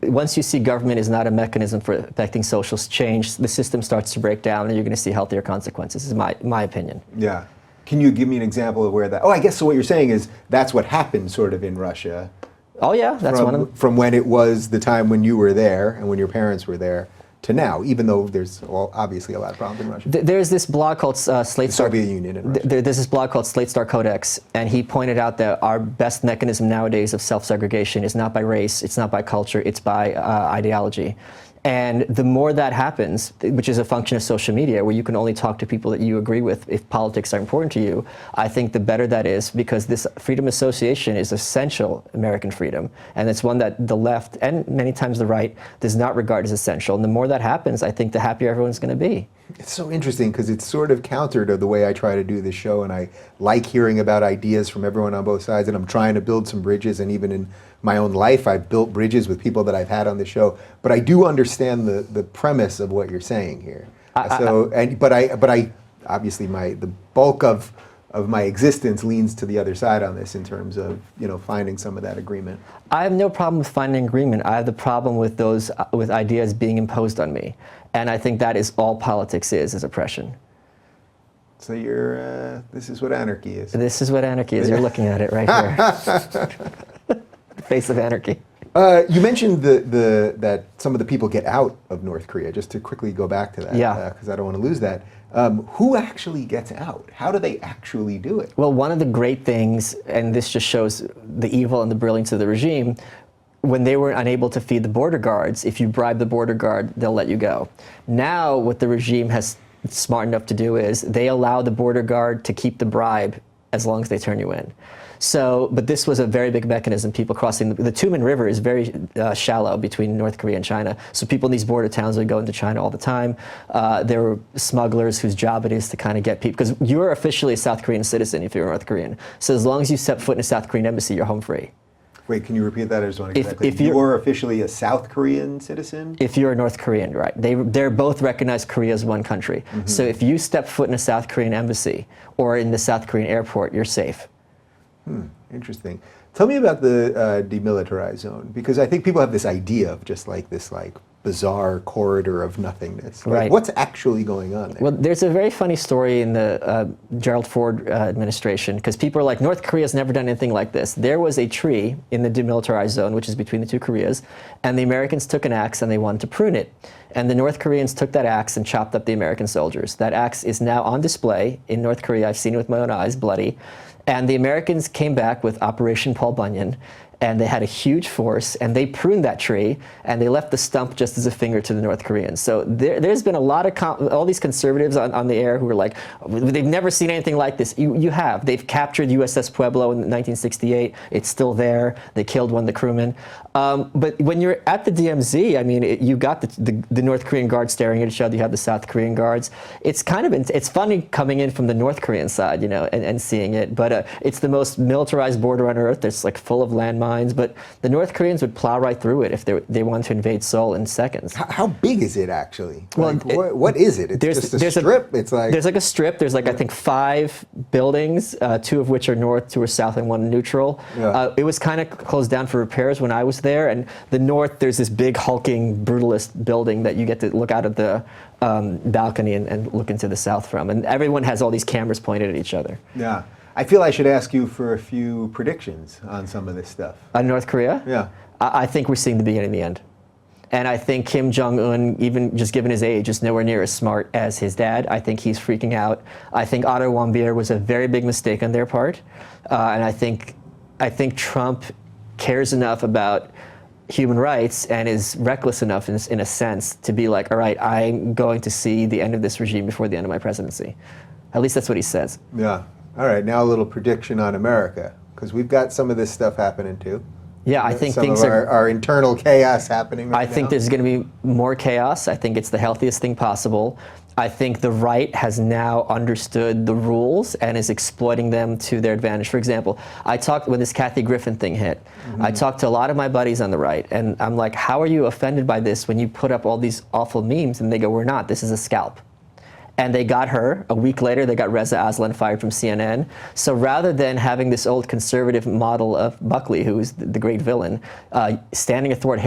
Speaker 2: Once you see government is not a mechanism for affecting social change, the system starts to break down and you're going to see healthier consequences, is my opinion.
Speaker 1: Yeah. Can you give me an example of where that, I guess so what you're saying is that's what happened sort of in Russia.
Speaker 2: Oh yeah, that's one of them.
Speaker 1: From when it was the time when you were there and when your parents were there to now, even though there's obviously a lot of problems in Russia.
Speaker 2: There's this blog called Slate Star.
Speaker 1: Soviet Union in Russia.
Speaker 2: There's this blog called Slate Star Codex, and he pointed out that our best mechanism nowadays of self-segregation is not by race, it's not by culture, it's by ideology. And the more that happens, which is a function of social media, where you can only talk to people that you agree with if politics are important to you, I think the better that is, because this freedom of association is essential American freedom. And it's one that the left, and many times the right, does not regard as essential. And the more that happens, I think the happier everyone's going to be.
Speaker 1: It's so interesting because it's sort of counter to the way I try to do this show, and I like hearing about ideas from everyone on both sides, and I'm trying to build some bridges, and even in my own life I've built bridges with people that I've had on the show, but I do understand the premise of what you're saying here. But I obviously the bulk of my existence leans to the other side on this in terms of finding some of that agreement.
Speaker 2: I have no problem with finding agreement. I have the problem with with ideas being imposed on me. And I think that is all politics is oppression.
Speaker 1: So this is what anarchy is.
Speaker 2: This is what anarchy is. You're looking at it right here. The face of anarchy.
Speaker 1: You mentioned that some of the people get out of North Korea. Just to quickly go back to that, because I don't want to lose that. Who actually gets out? How do they actually do it?
Speaker 2: Well, one of the great things, and this just shows the evil and the brilliance of the regime, when they were unable to feed the border guards, if you bribe the border guard, they'll let you go. Now, what the regime has smart enough to do is they allow the border guard to keep the bribe as long as they turn you in. So, but this was a very big mechanism. People crossing the Tumen River is very shallow between North Korea and China. So people in these border towns would go into China all the time. There were smugglers whose job it is to kind of get people, because you're officially a South Korean citizen if you're North Korean. So as long as you step foot in a South Korean embassy, you're home free.
Speaker 1: Wait, can you repeat that? I just want to get that clear. If you're officially a South Korean citizen?
Speaker 2: If you're a North Korean, right. They're both recognized Korea as one country. Mm-hmm. So if you step foot in a South Korean embassy or in the South Korean airport, you're safe.
Speaker 1: Interesting. Tell me about the demilitarized zone, because I think people have this idea of just like this bizarre corridor of nothingness. Like,
Speaker 2: Right.
Speaker 1: what's actually going on there?
Speaker 2: Well, there's a very funny story in the Gerald Ford administration, because people are like, North Korea's never done anything like this. There was a tree in the Demilitarized Zone, which is between the two Koreas, and the Americans took an axe and they wanted to prune it. And the North Koreans took that axe and chopped up the American soldiers. That axe is now on display in North Korea. I've seen it with my own eyes, bloody. And the Americans came back with Operation Paul Bunyan, and they had a huge force, and they pruned that tree, and they left the stump just as a finger to the North Koreans. So there's been a lot of, all these conservatives on the air who are like, they've never seen anything like this. You have. They've captured USS Pueblo in 1968. It's still there. They killed one of the crewmen. But when you're at the DMZ, I mean, you got the North Korean guards staring at each other. You have the South Korean guards. It's kind of, it's funny coming in from the North Korean side, you know, and seeing it. But it's the most militarized border on earth. It's like full of landmines. But the North Koreans would plow right through it if they wanted to invade Seoul in seconds.
Speaker 1: How big is it actually?
Speaker 2: Well,
Speaker 1: like, what is it? It's just a strip? It's like...
Speaker 2: There's like a strip. There's like, I think, 5 buildings, 2 of which are north, 2 are south, and 1 neutral. Yeah. It was kind of closed down for repairs when I was there. And the north, there's this big hulking brutalist building that you get to look out of the balcony and look into the south from. And everyone has all these cameras pointed at each other.
Speaker 1: Yeah. I feel I should ask you for a few predictions on some of this stuff.
Speaker 2: On North Korea?
Speaker 1: Yeah.
Speaker 2: I think we're seeing the beginning of the end. And I think Kim Jong-un, even just given his age, is nowhere near as smart as his dad. I think he's freaking out. I think Otto Warmbier was a very big mistake on their part. And I think Trump cares enough about human rights and is reckless enough in a sense to be like, all right, I'm going to see the end of this regime before the end of my presidency. At least that's what he says.
Speaker 1: Yeah. All right, now a little prediction on America, because we've got some of this stuff happening too.
Speaker 2: Yeah, I think
Speaker 1: some of our internal chaos happening right now.
Speaker 2: I think there's going to be more chaos. I think it's the healthiest thing possible. I think the right has now understood the rules and is exploiting them to their advantage. For example, I talked when this Kathy Griffin thing hit. I talked to a lot of my buddies on the right, and I'm like, how are you offended by this when you put up all these awful memes? And they go, we're not. This is a scalp. And they got her. A week later, they got Reza Aslan fired from CNN. So rather than having this old conservative model of Buckley, who is the great villain, standing athwart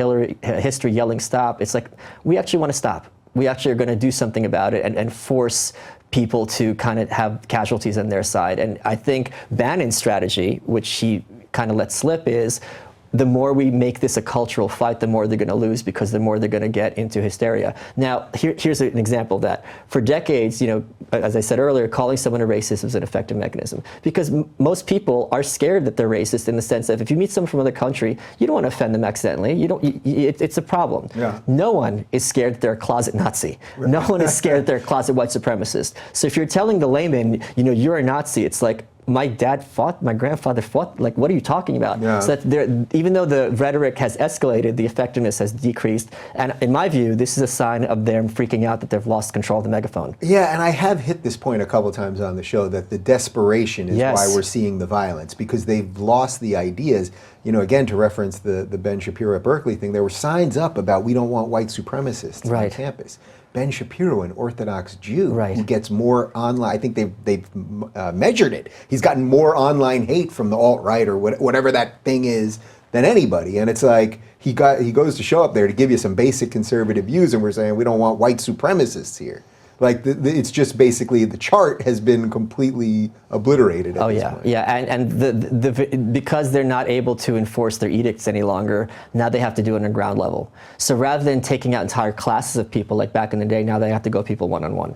Speaker 2: history yelling stop, it's like, we actually want to stop. We actually are going to do something about it and force people to kind of have casualties on their side. And I think Bannon's strategy, which he kind of let slip, is the more we make this a cultural fight, the more they're going to lose, because the more they're going to get into hysteria. Now, here's an example of that. For decades, you know, as I said earlier, calling someone a racist is an effective mechanism, because most people are scared that they're racist in the sense that if you meet someone from another country, you don't want to offend them accidentally. It's a problem. Yeah. No one is scared that they're a closet Nazi. Right. No one is scared that they're a closet white supremacist. So if you're telling the layman, you know, you're a Nazi, it's like, my dad fought, my grandfather fought, like, what are you talking about? Yeah. So that even though the rhetoric has escalated, the effectiveness has decreased. And in my view, this is a sign of them freaking out that they've lost control of the megaphone.
Speaker 1: Yeah, and I have hit this point a couple times on the show, that the desperation is why we're seeing the violence, because they've lost the ideas. You know, again, to reference the Ben Shapiro at Berkeley thing, there were signs up about we don't want white supremacists on campus. Ben Shapiro, an Orthodox Jew, who gets more online, I think they've measured it. He's gotten more online hate from the alt-right or whatever that thing is than anybody. And it's like, he goes to show up there to give you some basic conservative views, and we're saying we don't want white supremacists here. Like, it's just basically the chart has been completely obliterated at this point.
Speaker 2: Yeah, and because they're not able to enforce their edicts any longer, now they have to do it on a ground level. So rather than taking out entire classes of people like back in the day, now they have to go people one-on-one.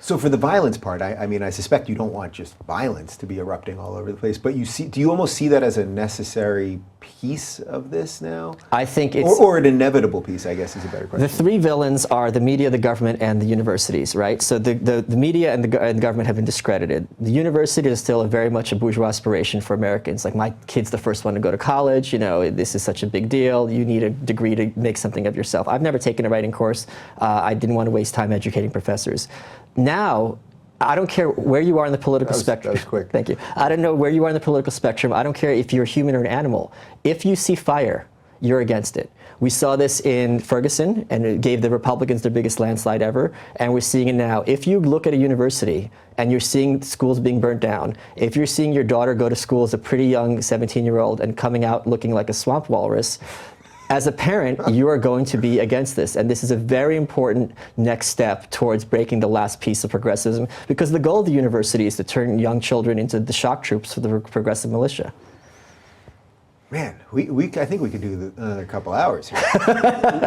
Speaker 1: So for the violence part, I mean, I suspect you don't want just violence to be erupting all over the place, but do you almost see that as a necessary piece of this now?
Speaker 2: I think it's...
Speaker 1: Or an inevitable piece, I guess, is a better question.
Speaker 2: The 3 villains are the media, the government, and the universities, right? So the media and the government have been discredited. The university is still very much a bourgeois aspiration for Americans. Like, my kid's the first one to go to college, you know, this is such a big deal. You need a degree to make something of yourself. I've never taken a writing course. I didn't want to waste time educating professors. Now, I don't care where you are in the political spectrum.
Speaker 1: That was quick.
Speaker 2: Thank you. I don't know where you are in the political spectrum. I don't care if you're a human or an animal. If you see fire, you're against it. We saw this in Ferguson, and it gave the Republicans their biggest landslide ever, and we're seeing it now. If you look at a university and you're seeing schools being burnt down, if you're seeing your daughter go to school as a pretty young 17-year-old and coming out looking like a swamp walrus, as a parent, you are going to be against this. And this is a very important next step towards breaking the last piece of progressivism, because the goal of the university is to turn young children into the shock troops for the progressive militia.
Speaker 1: Man, I think we could do another couple hours here.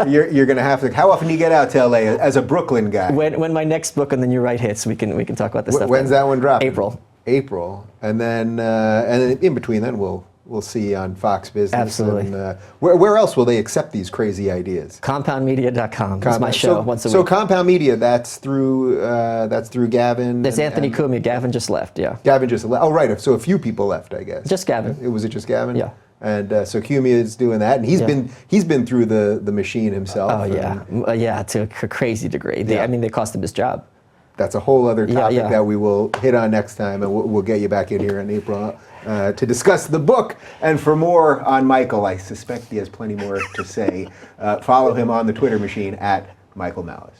Speaker 1: You're going to have to. How often do you get out to LA as a Brooklyn guy?
Speaker 2: When my next book, And Then You Write, hits, we can talk about this stuff.
Speaker 1: When's that one dropping?
Speaker 2: April.
Speaker 1: And then in between, then we'll see you on Fox Business.
Speaker 2: Absolutely.
Speaker 1: And, where else will they accept these crazy ideas?
Speaker 2: Compoundmedia.com. That's my show once a week.
Speaker 1: So Compound Media, that's through Gavin.
Speaker 2: That's Anthony Cumia. Gavin just left. Yeah.
Speaker 1: Gavin just left. Oh, right. So a few people left, I guess.
Speaker 2: Just Gavin.
Speaker 1: Was it just Gavin?
Speaker 2: Yeah.
Speaker 1: And so Cumia is doing that, and he's been through the machine himself.
Speaker 2: Oh yeah, to a crazy degree. They cost him his job.
Speaker 1: That's a whole other topic that we will hit on next time, and we'll get you back in here in April to discuss the book. And for more on Michael, I suspect he has plenty more to say. Follow him on the Twitter machine at Michael Malice.